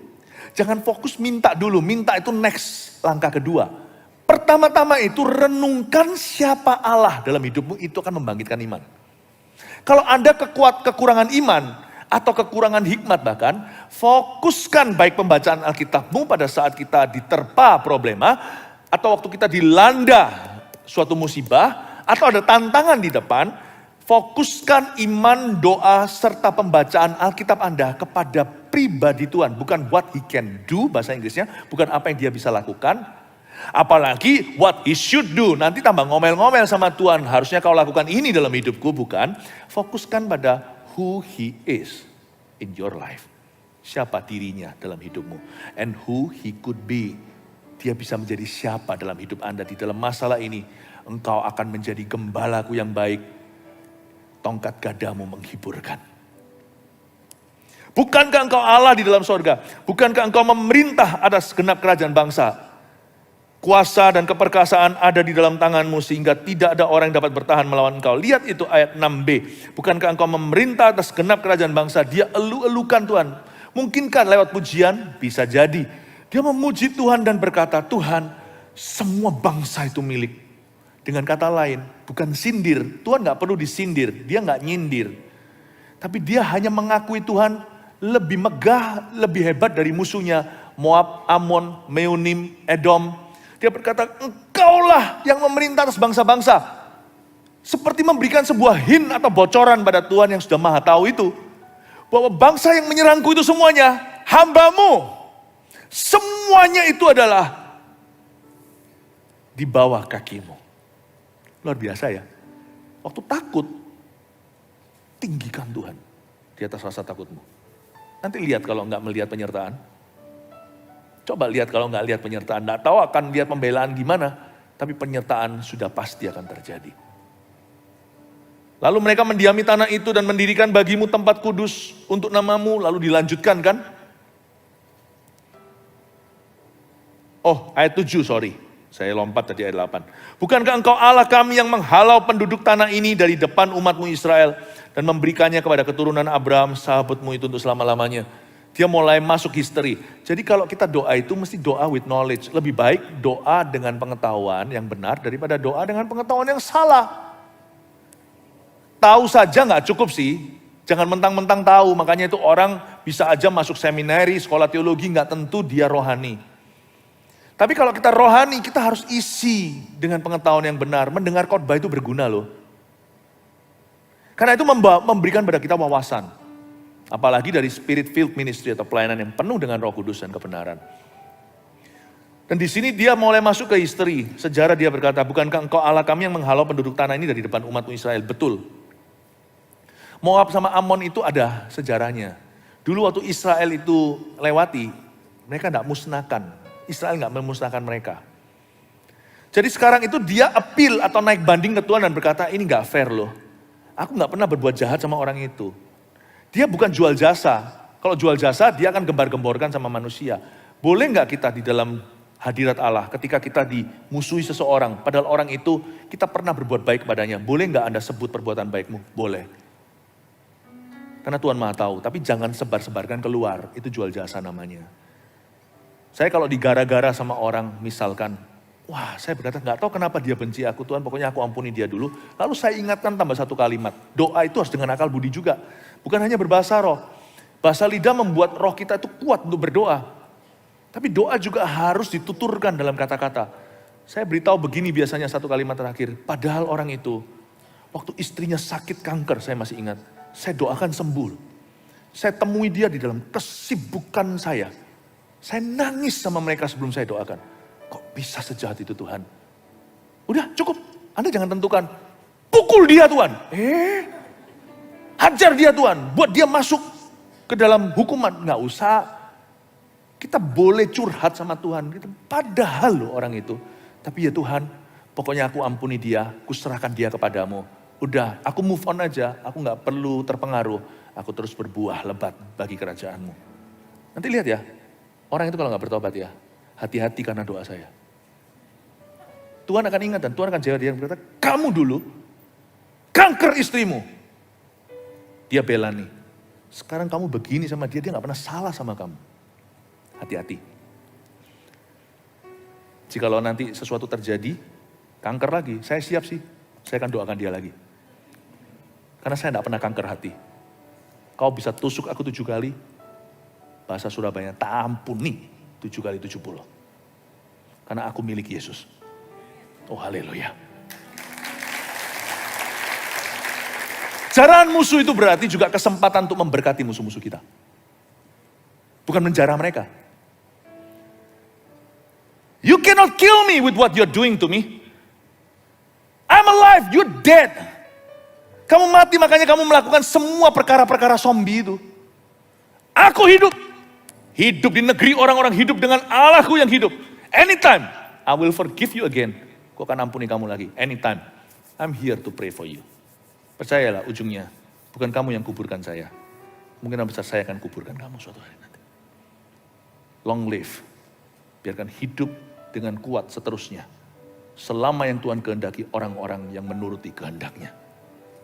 Jangan fokus minta dulu, minta itu next, langkah kedua. Pertama-tama itu renungkan siapa Allah dalam hidupmu, itu akan membangkitkan iman. Kalau Anda kekurangan iman, atau kekurangan hikmat bahkan, fokuskan baik pembacaan Alkitabmu pada saat kita diterpa problema, atau waktu kita dilanda suatu musibah, atau ada tantangan di depan. Fokuskan iman, doa, serta pembacaan Alkitab Anda kepada pribadi Tuhan. Bukan what he can do, bahasa Inggrisnya. Bukan apa yang dia bisa lakukan. Apalagi what he should do. Nanti tambah ngomel-ngomel sama Tuhan. Harusnya kau lakukan ini dalam hidupku, bukan. Fokuskan pada who he is in your life. Siapa dirinya dalam hidupmu. And who he could be. Dia bisa menjadi siapa dalam hidup Anda. Di dalam masalah ini, engkau akan menjadi gembalaku yang baik. Tongkat gadamu menghiburkan. Bukankah engkau Allah di dalam sorga? Bukankah engkau memerintah atas genap kerajaan bangsa? Kuasa dan keperkasaan ada di dalam tanganmu sehingga tidak ada orang yang dapat bertahan melawan engkau. Lihat itu ayat 6b. Bukankah engkau memerintah atas genap kerajaan bangsa? Dia elu-elukan Tuhan. Mungkinkah lewat pujian? Bisa jadi. Dia memuji Tuhan dan berkata, Tuhan, semua bangsa itu milik. Dengan kata lain, bukan sindir. Tuhan gak perlu disindir, dia gak nyindir. Tapi dia hanya mengakui Tuhan lebih megah, lebih hebat dari musuhnya. Moab, Amon, Meonim, Edom. Dia berkata, engkaulah yang memerintah atas bangsa-bangsa. Seperti memberikan sebuah hint atau bocoran pada Tuhan yang sudah maha tahu itu. Bahwa bangsa yang menyerangku itu semuanya, hambamu. Semuanya itu adalah di bawah kakimu. Luar biasa ya. Waktu takut, tinggikan Tuhan di atas rasa takutmu. Nanti lihat kalau enggak melihat penyertaan. Coba lihat kalau enggak lihat penyertaan. Enggak tahu akan lihat pembelaan gimana. Tapi penyertaan sudah pasti akan terjadi. Lalu mereka mendiami tanah itu dan mendirikan bagimu tempat kudus untuk namamu. Lalu dilanjutkan kan. Oh ayat 7 sorry. Saya lompat tadi ayat 8. Bukankah engkau Allah kami yang menghalau penduduk tanah ini dari depan umatmu Israel. Dan memberikannya kepada keturunan Abraham, sahabatmu itu untuk selama-lamanya. Dia mulai masuk history. Jadi kalau kita doa itu mesti doa with knowledge. Lebih baik doa dengan pengetahuan yang benar daripada doa dengan pengetahuan yang salah. Tahu saja gak cukup sih. Jangan mentang-mentang tahu. Makanya itu orang bisa aja masuk seminari, sekolah teologi gak tentu dia rohani. Tapi kalau kita rohani, kita harus isi dengan pengetahuan yang benar. Mendengar khotbah itu berguna loh. Karena itu memberikan pada kita wawasan. Apalagi dari spirit filled ministry atau pelayanan yang penuh dengan Roh Kudus dan kebenaran. Dan di sini dia mulai masuk ke history. Sejarah dia berkata, bukankah engkau Allah kami yang menghalau penduduk tanah ini dari depan umatmu Israel? Betul. Moab sama Amon itu ada sejarahnya. Dulu waktu Israel itu lewati, mereka tidak musnahkan. Israel nggak memusnahkan mereka. Jadi sekarang itu dia appeal atau naik banding ke Tuhan dan berkata, ini nggak fair loh. Aku nggak pernah berbuat jahat sama orang itu. Dia bukan jual jasa. Kalau jual jasa dia akan gembar-gemborkan sama manusia. Boleh nggak kita di dalam hadirat Allah ketika kita dimusuhi seseorang, padahal orang itu kita pernah berbuat baik kepadanya. Boleh nggak Anda sebut perbuatan baikmu? Boleh. Karena Tuhan Maha tahu, tapi jangan sebar-sebarkan keluar, itu jual jasa namanya. Saya kalau digara-gara sama orang, misalkan, wah saya berkata nggak tahu kenapa dia benci aku Tuhan, pokoknya aku ampuni dia dulu. Lalu saya ingatkan tambah satu kalimat, doa itu harus dengan akal budi juga. Bukan hanya berbahasa roh. Bahasa lidah membuat roh kita itu kuat untuk berdoa. Tapi doa juga harus dituturkan dalam kata-kata. Saya beritahu begini biasanya satu kalimat terakhir, padahal orang itu, waktu istrinya sakit kanker, saya masih ingat, saya doakan sembuh. Saya temui dia di dalam kesibukan saya. Saya nangis sama mereka sebelum saya doakan. Kok bisa sejahat itu Tuhan? Udah cukup, Anda jangan tentukan. Pukul dia Tuhan. Hajar dia Tuhan, buat dia masuk ke dalam hukuman. Nggak usah. Kita boleh curhat sama Tuhan. Padahal loh orang itu. Tapi ya Tuhan, pokoknya aku ampuni dia, aku serahkan dia kepadamu. Udah, aku move on aja, aku nggak perlu terpengaruh. Aku terus berbuah lebat bagi kerajaanmu. Nanti lihat ya. Orang itu kalau nggak bertobat ya, hati-hati karena doa saya. Tuhan akan ingat dan Tuhan akan jawab dia berkata, kamu dulu kanker istrimu. Dia bela nih. Sekarang kamu begini sama dia nggak pernah salah sama kamu. Hati-hati. Jikalau nanti sesuatu terjadi, kanker lagi, saya siap sih. Saya akan doakan dia lagi. Karena saya nggak pernah kanker hati. Kau bisa tusuk aku 7 kali, bahasa Surabaya, tak ampuni 7 kali 70. Karena aku milik Yesus. Oh haleluya. Jarahan musuh itu berarti juga kesempatan untuk memberkati musuh-musuh kita. Bukan menjarah mereka. You cannot kill me with what you're doing to me. I'm alive, you're dead. Kamu mati makanya kamu melakukan semua perkara-perkara zombie itu. Aku hidup. Hidup di negeri orang-orang hidup dengan Allahku yang hidup. Anytime, I will forgive you again. Aku akan ampuni kamu lagi. Anytime, I'm here to pray for you. Percayalah ujungnya, bukan kamu yang kuburkan saya. Mungkin besar saya akan kuburkan kamu suatu hari nanti. Long live. Biarkan hidup dengan kuat seterusnya. Selama yang Tuhan kehendaki orang-orang yang menuruti kehendaknya.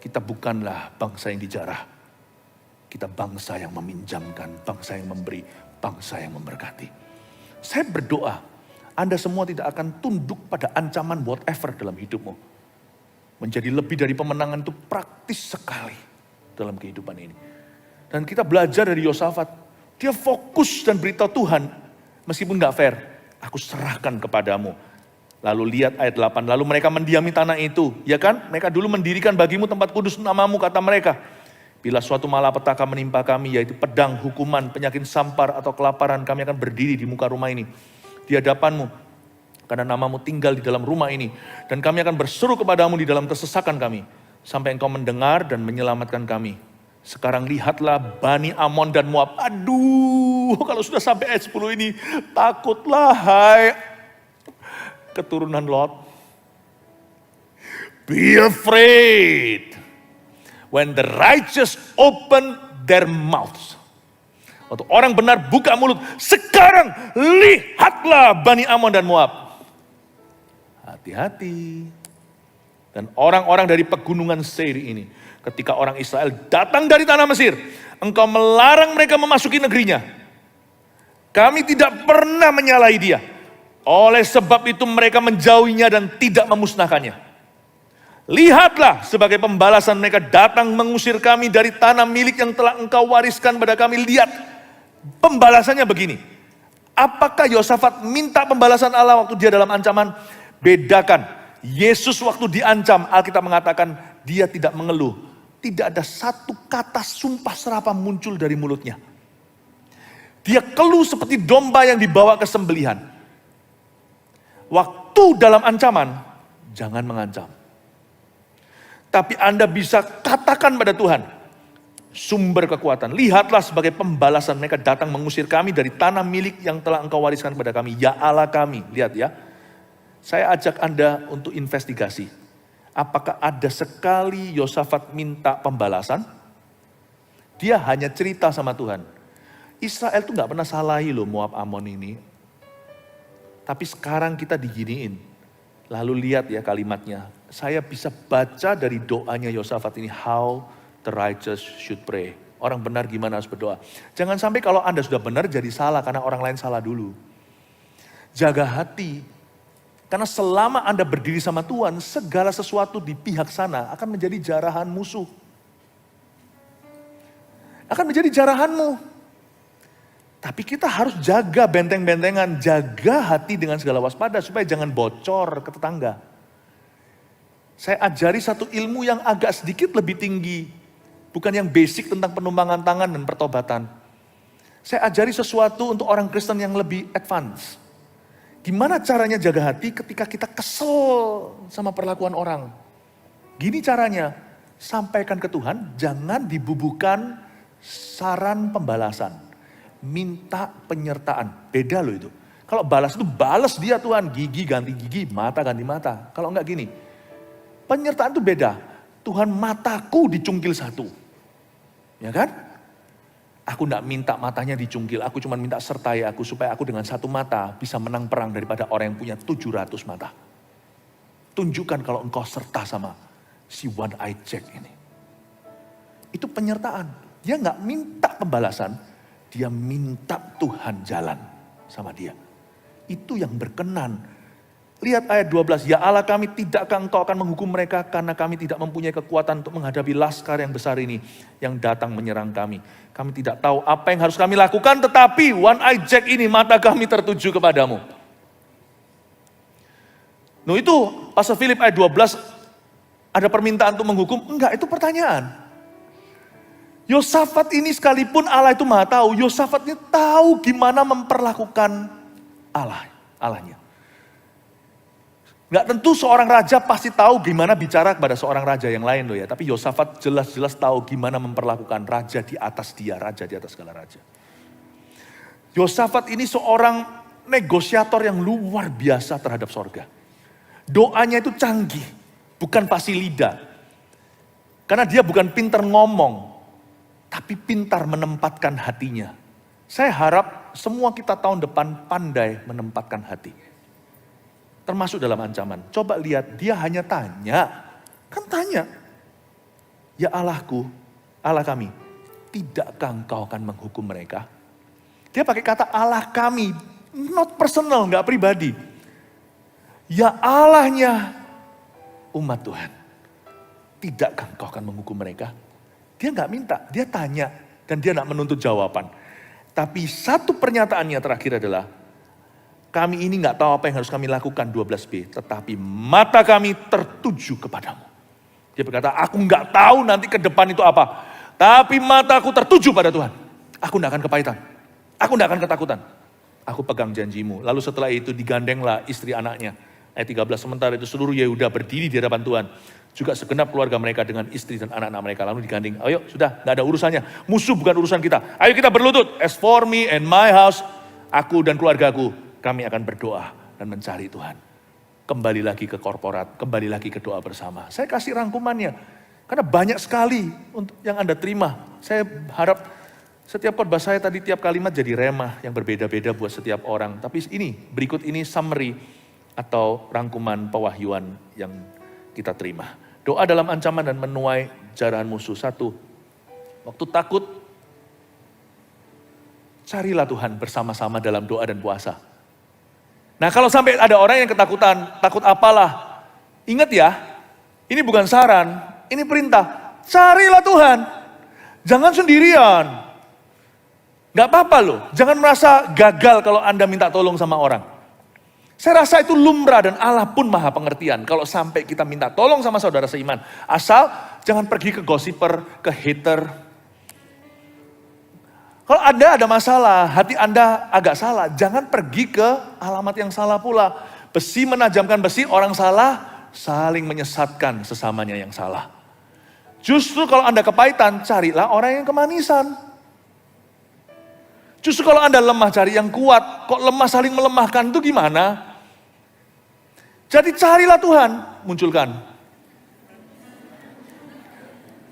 Kita bukanlah bangsa yang dijarah. Kita bangsa yang meminjamkan, bangsa yang memberi, bangsa yang memberkati. Saya berdoa, Anda semua tidak akan tunduk pada ancaman whatever dalam hidupmu. Menjadi lebih dari pemenangan itu praktis sekali dalam kehidupan ini. Dan kita belajar dari Yosafat, dia fokus dan beritahu Tuhan, meskipun gak fair, aku serahkan kepadamu. Lalu lihat ayat 8, lalu mereka mendiami tanah itu, ya kan? Mereka dulu mendirikan bagimu tempat kudus namamu, kata mereka. Bila suatu malapetaka menimpa kami, yaitu pedang, hukuman, penyakit sampar atau kelaparan, kami akan berdiri di muka rumah ini, di hadapanmu, karena namamu tinggal di dalam rumah ini. Dan kami akan berseru kepadamu di dalam kesesakan kami, sampai engkau mendengar dan menyelamatkan kami. Sekarang lihatlah Bani Amon dan Moab. Aduh, kalau sudah sampai ayat 10 ini, takutlah hai keturunan Lot. Be afraid when the righteous open their mouths. Waktu orang benar buka mulut, sekarang lihatlah Bani Amon dan Moab. Hati-hati. Dan orang-orang dari pegunungan Seir ini, ketika orang Israel datang dari tanah Mesir, engkau melarang mereka memasuki negerinya. Kami tidak pernah menyalahi dia. Oleh sebab itu mereka menjauhinya dan tidak memusnahkannya. Lihatlah sebagai pembalasan mereka datang mengusir kami dari tanah milik yang telah engkau wariskan pada kami. Lihat pembalasannya begini. Apakah Yosafat minta pembalasan Allah waktu dia dalam ancaman? Bedakan. Yesus waktu diancam, Alkitab mengatakan dia tidak mengeluh. Tidak ada satu kata sumpah serapah muncul dari mulutnya. Dia keluh seperti domba yang dibawa ke sembelihan. Waktu dalam ancaman, jangan mengancam. Tapi Anda bisa katakan pada Tuhan, sumber kekuatan. Lihatlah sebagai pembalasan mereka datang mengusir kami dari tanah milik yang telah engkau wariskan kepada kami. Ya Allah kami, lihat ya. Saya ajak Anda untuk investigasi. Apakah ada sekali Yosafat minta pembalasan? Dia hanya cerita sama Tuhan. Israel tuh gak pernah salahi loh Moab Amon ini. Tapi sekarang kita diginiin. Lalu lihat ya kalimatnya. Saya bisa baca dari doanya Yosafat ini. How the righteous should pray. Orang benar gimana harus berdoa. Jangan sampai kalau Anda sudah benar jadi salah karena orang lain salah dulu. Jaga hati. Karena selama Anda berdiri sama Tuhan, segala sesuatu di pihak sana akan menjadi jarahan musuh. Akan menjadi jarahanmu. Tapi kita harus jaga benteng-bentengan, jaga hati dengan segala waspada supaya jangan bocor ke tetangga. Saya ajari satu ilmu yang agak sedikit lebih tinggi. Bukan yang basic tentang penumpangan tangan dan pertobatan. Saya ajari sesuatu untuk orang Kristen yang lebih advance. Gimana caranya jaga hati ketika kita kesel sama perlakuan orang? Gini caranya, sampaikan ke Tuhan, jangan dibubuhkan saran pembalasan. Minta penyertaan, beda loh itu. Kalau balas itu balas dia Tuhan, gigi ganti gigi, mata ganti mata. Kalau enggak gini, penyertaan itu beda. Tuhan mataku dicungkil satu. Ya kan? Aku enggak minta matanya dicungkil, aku cuma minta sertai aku supaya aku dengan satu mata bisa menang perang daripada orang yang punya 700 mata. Tunjukkan kalau engkau serta sama si one-eyed Jack ini. Itu penyertaan. Dia enggak minta pembalasan, dia minta Tuhan jalan sama dia. Itu yang berkenan. Lihat ayat 12, ya Allah kami, tidakkah engkau akan menghukum mereka karena kami tidak mempunyai kekuatan untuk menghadapi laskar yang besar ini yang datang menyerang kami. Kami tidak tahu apa yang harus kami lakukan, tetapi one-eyed Jack ini mata kami tertuju kepadamu. Nah itu pasal Filip ayat 12 ada permintaan untuk menghukum? Enggak, itu pertanyaan. Yosafat ini sekalipun Allah itu maha tahu, Yosafat ini tahu gimana memperlakukan Allahnya. Nggak tentu seorang raja pasti tahu gimana bicara kepada seorang raja yang lain loh ya. Tapi Yosafat jelas-jelas tahu gimana memperlakukan raja di atas dia, raja di atas segala raja. Yosafat ini seorang negosiator yang luar biasa terhadap sorga. Doanya itu canggih, bukan pasti lidah. Karena dia bukan pintar ngomong, tapi pintar menempatkan hatinya. Saya harap semua kita tahun depan pandai menempatkan hati. Termasuk dalam ancaman. Coba lihat, dia hanya tanya. Kan tanya. Ya Allahku, Allah kami, tidakkah engkau akan menghukum mereka? Dia pakai kata Allah kami, not personal, gak pribadi. Ya Allahnya umat Tuhan, tidakkah engkau akan menghukum mereka? Dia gak minta, dia tanya. Dan dia gak menuntut jawaban. Tapi satu pernyataannya terakhir adalah, kami ini gak tahu apa yang harus kami lakukan 12b. Tetapi mata kami tertuju kepadamu. Dia berkata, aku gak tahu nanti ke depan itu apa. Tapi mataku tertuju pada Tuhan. Aku gak akan kepahitan. Aku gak akan ketakutan. Aku pegang janjimu. Lalu setelah itu digandenglah istri anaknya. Ayat 13, sementara itu seluruh Yehuda berdiri di hadapan Tuhan. Juga segenap keluarga mereka dengan istri dan anak-anak mereka. Lalu digandeng, ayo sudah gak ada urusannya. Musuh bukan urusan kita. Ayo kita berlutut. As for me and my house, aku dan keluargaku, kami akan berdoa dan mencari Tuhan. Kembali lagi ke korporat, kembali lagi ke doa bersama. Saya kasih rangkumannya. Karena banyak sekali untuk yang Anda terima. Saya harap setiap khotbah saya tadi tiap kalimat jadi remah yang berbeda-beda buat setiap orang. Tapi ini, berikut ini summary atau rangkuman pewahyuan yang kita terima. Doa dalam ancaman dan menuai jarahan musuh. 1, waktu takut, carilah Tuhan bersama-sama dalam doa dan puasa. Nah kalau sampai ada orang yang ketakutan, takut apalah. Ingat ya, ini bukan saran, ini perintah. Carilah Tuhan, jangan sendirian. Gak apa-apa loh, jangan merasa gagal kalau Anda minta tolong sama orang. Saya rasa itu lumrah dan Allah pun maha pengertian. Kalau sampai kita minta tolong sama saudara seiman. Asal jangan pergi ke gossiper, ke hater. Kalau Anda ada masalah, hati Anda agak salah, jangan pergi ke alamat yang salah pula. Besi menajamkan besi, orang salah saling menyesatkan sesamanya yang salah. Justru kalau Anda kepahitan, carilah orang yang kemanisan. Justru kalau Anda lemah, cari yang kuat. Kok lemah saling melemahkan itu gimana? Jadi carilah Tuhan, munculkan.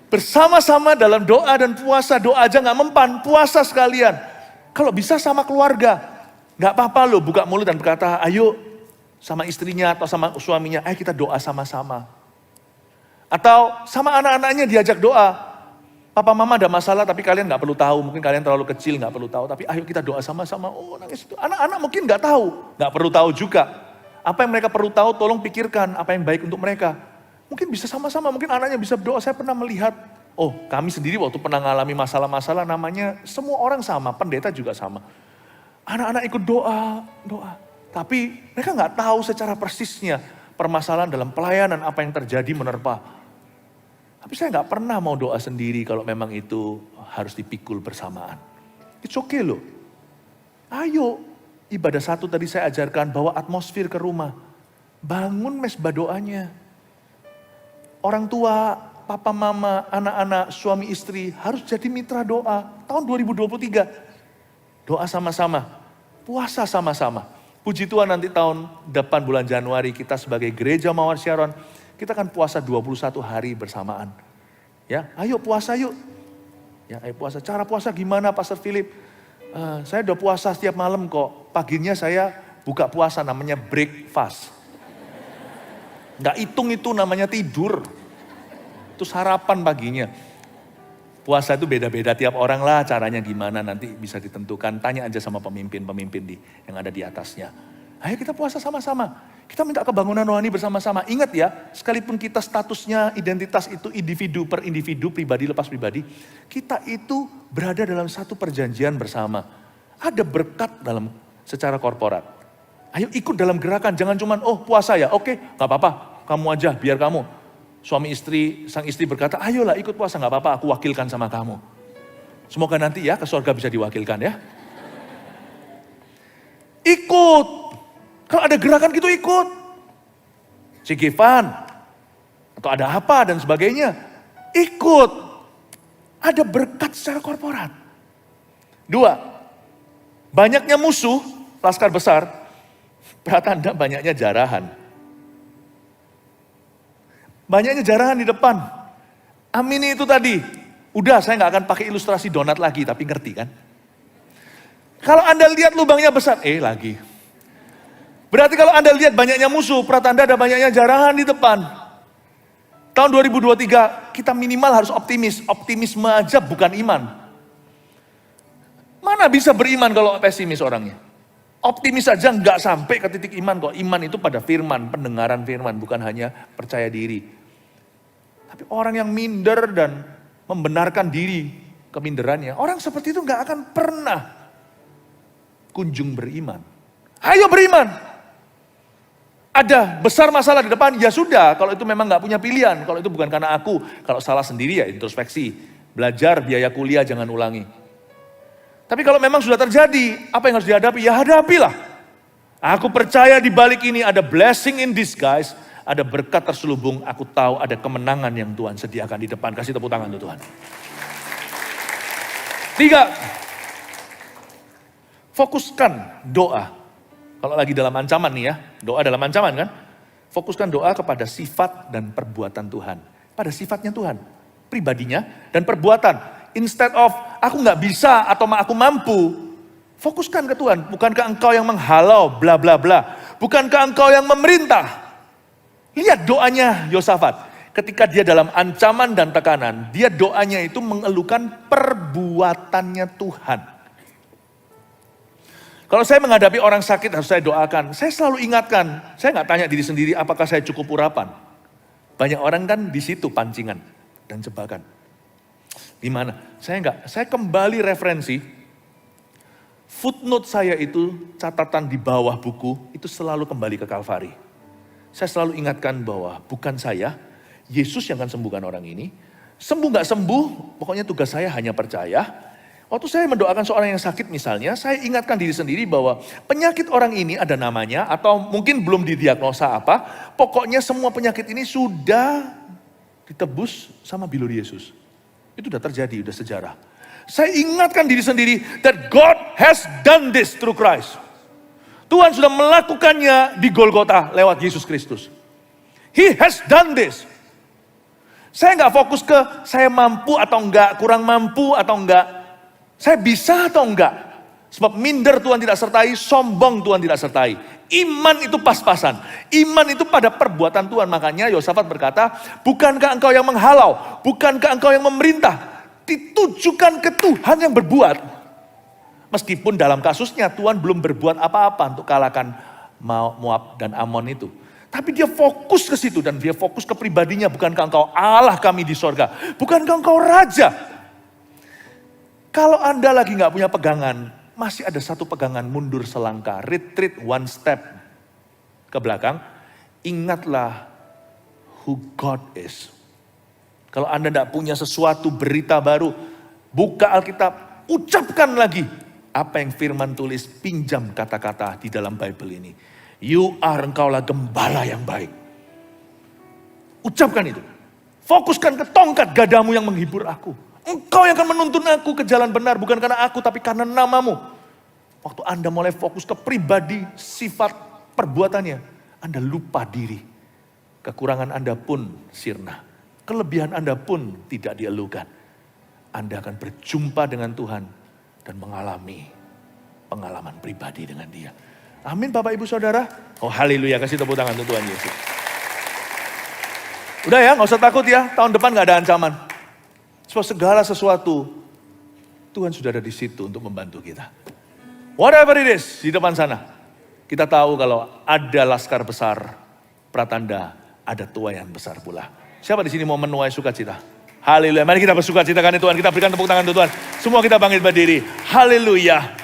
Bersama-sama dalam doa dan puasa, doa aja gak mempan, puasa sekalian. Kalau bisa sama keluarga, gak apa-apa loh buka mulut dan berkata, ayo sama istrinya atau sama suaminya, ayo kita doa sama-sama. Atau sama anak-anaknya diajak doa. Papa mama ada masalah tapi kalian gak perlu tahu. Mungkin kalian terlalu kecil gak perlu tahu. Tapi ayo kita doa sama-sama. Oh nangis itu. Anak-anak mungkin gak tahu. Gak perlu tahu juga. Apa yang mereka perlu tahu tolong pikirkan. Apa yang baik untuk mereka. Mungkin bisa sama-sama. Mungkin anaknya bisa berdoa. Saya pernah melihat. Oh kami sendiri waktu pernah ngalami masalah-masalah namanya. Semua orang sama. Pendeta juga sama. Anak-anak ikut doa. Tapi mereka gak tahu secara persisnya. Permasalahan dalam pelayanan apa yang terjadi menerpa. Tapi saya nggak pernah mau doa sendiri kalau memang itu harus dipikul bersamaan. It's okay loh. Ayo, ibadah satu tadi saya ajarkan bawa atmosfer ke rumah. Bangun mesbah doanya. Orang tua, papa mama, anak-anak, suami istri harus jadi mitra doa. Tahun 2023, doa sama-sama, puasa sama-sama. Puji Tuhan nanti tahun depan bulan Januari kita sebagai gereja Mawar Sharon, kita akan puasa 21 hari bersamaan. Ya, ayo puasa yuk. Ya, ayo puasa. Cara puasa gimana Pastor Philip? Saya udah puasa setiap malam kok. Paginya saya buka puasa namanya breakfast. Nggak hitung itu namanya tidur. Itu sarapan paginya. Puasa itu beda-beda tiap orang lah caranya gimana nanti bisa ditentukan. Tanya aja sama pemimpin-pemimpin yang ada di atasnya. Ayo kita puasa sama-sama. Kita minta kebangunan rohani bersama-sama. Ingat ya, sekalipun kita statusnya identitas itu individu per individu, pribadi lepas pribadi. Kita itu berada dalam satu perjanjian bersama. Ada berkat dalam secara korporat. Ayo ikut dalam gerakan, jangan cuman puasa ya, oke gak apa-apa. Kamu aja, biar kamu. Suami istri, sang istri berkata, ayolah ikut puasa gak apa-apa, aku wakilkan sama kamu. Semoga nanti ya ke surga bisa diwakilkan ya. Ikut. Kalau ada gerakan gitu ikut. Cigevan. Atau ada apa dan sebagainya. Ikut. Ada berkat secara korporat. 2. Banyaknya musuh, laskar besar. Pertanda banyaknya jarahan. Banyaknya jarahan di depan. Amini itu tadi. Udah saya gak akan pakai ilustrasi donat lagi. Tapi ngerti kan. Kalau Anda lihat lubangnya besar. Lagi. Berarti kalau Anda lihat banyaknya musuh, pratanda ada banyaknya jarahan di depan. Tahun 2023 kita minimal harus optimis. Optimisme aja bukan iman. Mana bisa beriman kalau pesimis orangnya? Optimis aja nggak sampai ke titik iman kok. Iman itu pada firman, pendengaran firman, bukan hanya percaya diri. Tapi orang yang minder dan membenarkan diri keminderannya, orang seperti itu nggak akan pernah kunjung beriman. Ayo beriman. Ada besar masalah di depan, ya sudah. Kalau itu memang nggak punya pilihan, kalau itu bukan karena aku. Kalau salah sendiri ya introspeksi. Belajar biaya kuliah jangan ulangi. Tapi kalau memang sudah terjadi, apa yang harus dihadapi? Ya hadapilah. Aku percaya di balik ini ada blessing in disguise. Ada berkat terselubung, aku tahu ada kemenangan yang Tuhan sediakan di depan. Kasih tepuk tangan untuk Tuhan. 3. Fokuskan doa. Kalau lagi dalam ancaman nih ya, doa dalam ancaman kan. Fokuskan doa kepada sifat dan perbuatan Tuhan. Pada sifatnya Tuhan, pribadinya dan perbuatan. Instead of, aku gak bisa atau aku mampu. Fokuskan ke Tuhan, bukankah engkau yang menghalau bla bla bla. Bukankah engkau yang memerintah. Lihat doanya Yosafat. Ketika dia dalam ancaman dan tekanan, dia doanya itu mengeluhkan perbuatannya Tuhan. Kalau saya menghadapi orang sakit harus saya doakan. Saya selalu ingatkan, saya nggak tanya diri sendiri apakah saya cukup urapan. Banyak orang kan di situ pancingan dan jebakan. Gimana? Saya kembali referensi. Footnote saya itu, catatan di bawah buku, itu selalu kembali ke Kalvari. Saya selalu ingatkan bahwa bukan saya, Yesus yang akan sembuhkan orang ini. Sembuh nggak sembuh, pokoknya tugas saya hanya percaya. Waktu saya mendoakan seorang yang sakit misalnya, saya ingatkan diri sendiri bahwa penyakit orang ini ada namanya atau mungkin belum didiagnosa apa. Pokoknya semua penyakit ini sudah ditebus sama bilur Yesus. Itu sudah terjadi, sudah sejarah. Saya ingatkan diri sendiri that God has done this through Christ. Tuhan sudah melakukannya di Golgota lewat Yesus Kristus. He has done this. Saya nggak fokus ke saya mampu atau enggak, kurang mampu atau enggak. Saya bisa atau enggak? Sebab minder Tuhan tidak sertai, sombong Tuhan tidak sertai. Iman itu pas-pasan. Iman itu pada perbuatan Tuhan. Makanya Yosafat berkata, bukankah engkau yang menghalau? Bukankah engkau yang memerintah? ditujukan ke Tuhan yang berbuat. Meskipun dalam kasusnya Tuhan belum berbuat apa-apa untuk kalahkan Moab dan Amon itu. Tapi dia fokus ke situ dan dia fokus ke pribadinya. Bukankah engkau Allah kami di sorga? Bukankah engkau raja? Kalau Anda lagi gak punya pegangan, masih ada satu pegangan, mundur selangkah. Retreat one step ke belakang. Ingatlah who God is. Kalau Anda tidak punya sesuatu berita baru, buka Alkitab, ucapkan lagi apa yang firman tulis, pinjam kata-kata di dalam Bible ini. Engkaulah gembala yang baik. Ucapkan itu. Fokuskan ke tongkat gadamu yang menghibur aku. Engkau yang akan menuntun aku ke jalan benar, bukan karena aku, tapi karena namamu. Waktu Anda mulai fokus ke pribadi, sifat, perbuatannya, Anda lupa diri. Kekurangan Anda pun sirna. Kelebihan Anda pun tidak dielukan. Anda akan berjumpa dengan Tuhan dan mengalami pengalaman pribadi dengan Dia. Amin Bapak Ibu Saudara. Oh haleluya, kasih tepuk tangan untuk Tuhan Yesus. Udah ya, gak usah takut ya, tahun depan gak ada ancaman. Sebab segala sesuatu, Tuhan sudah ada di situ untuk membantu kita. Whatever it is, di depan sana. Kita tahu kalau ada laskar besar, pratanda, ada tuaian besar pula. Siapa di sini mau menuai sukacita? Haleluya, mari kita bersukacita karena Tuhan. Kita berikan tepuk tangan untuk Tuhan. Semua kita bangkit berdiri. Haleluya.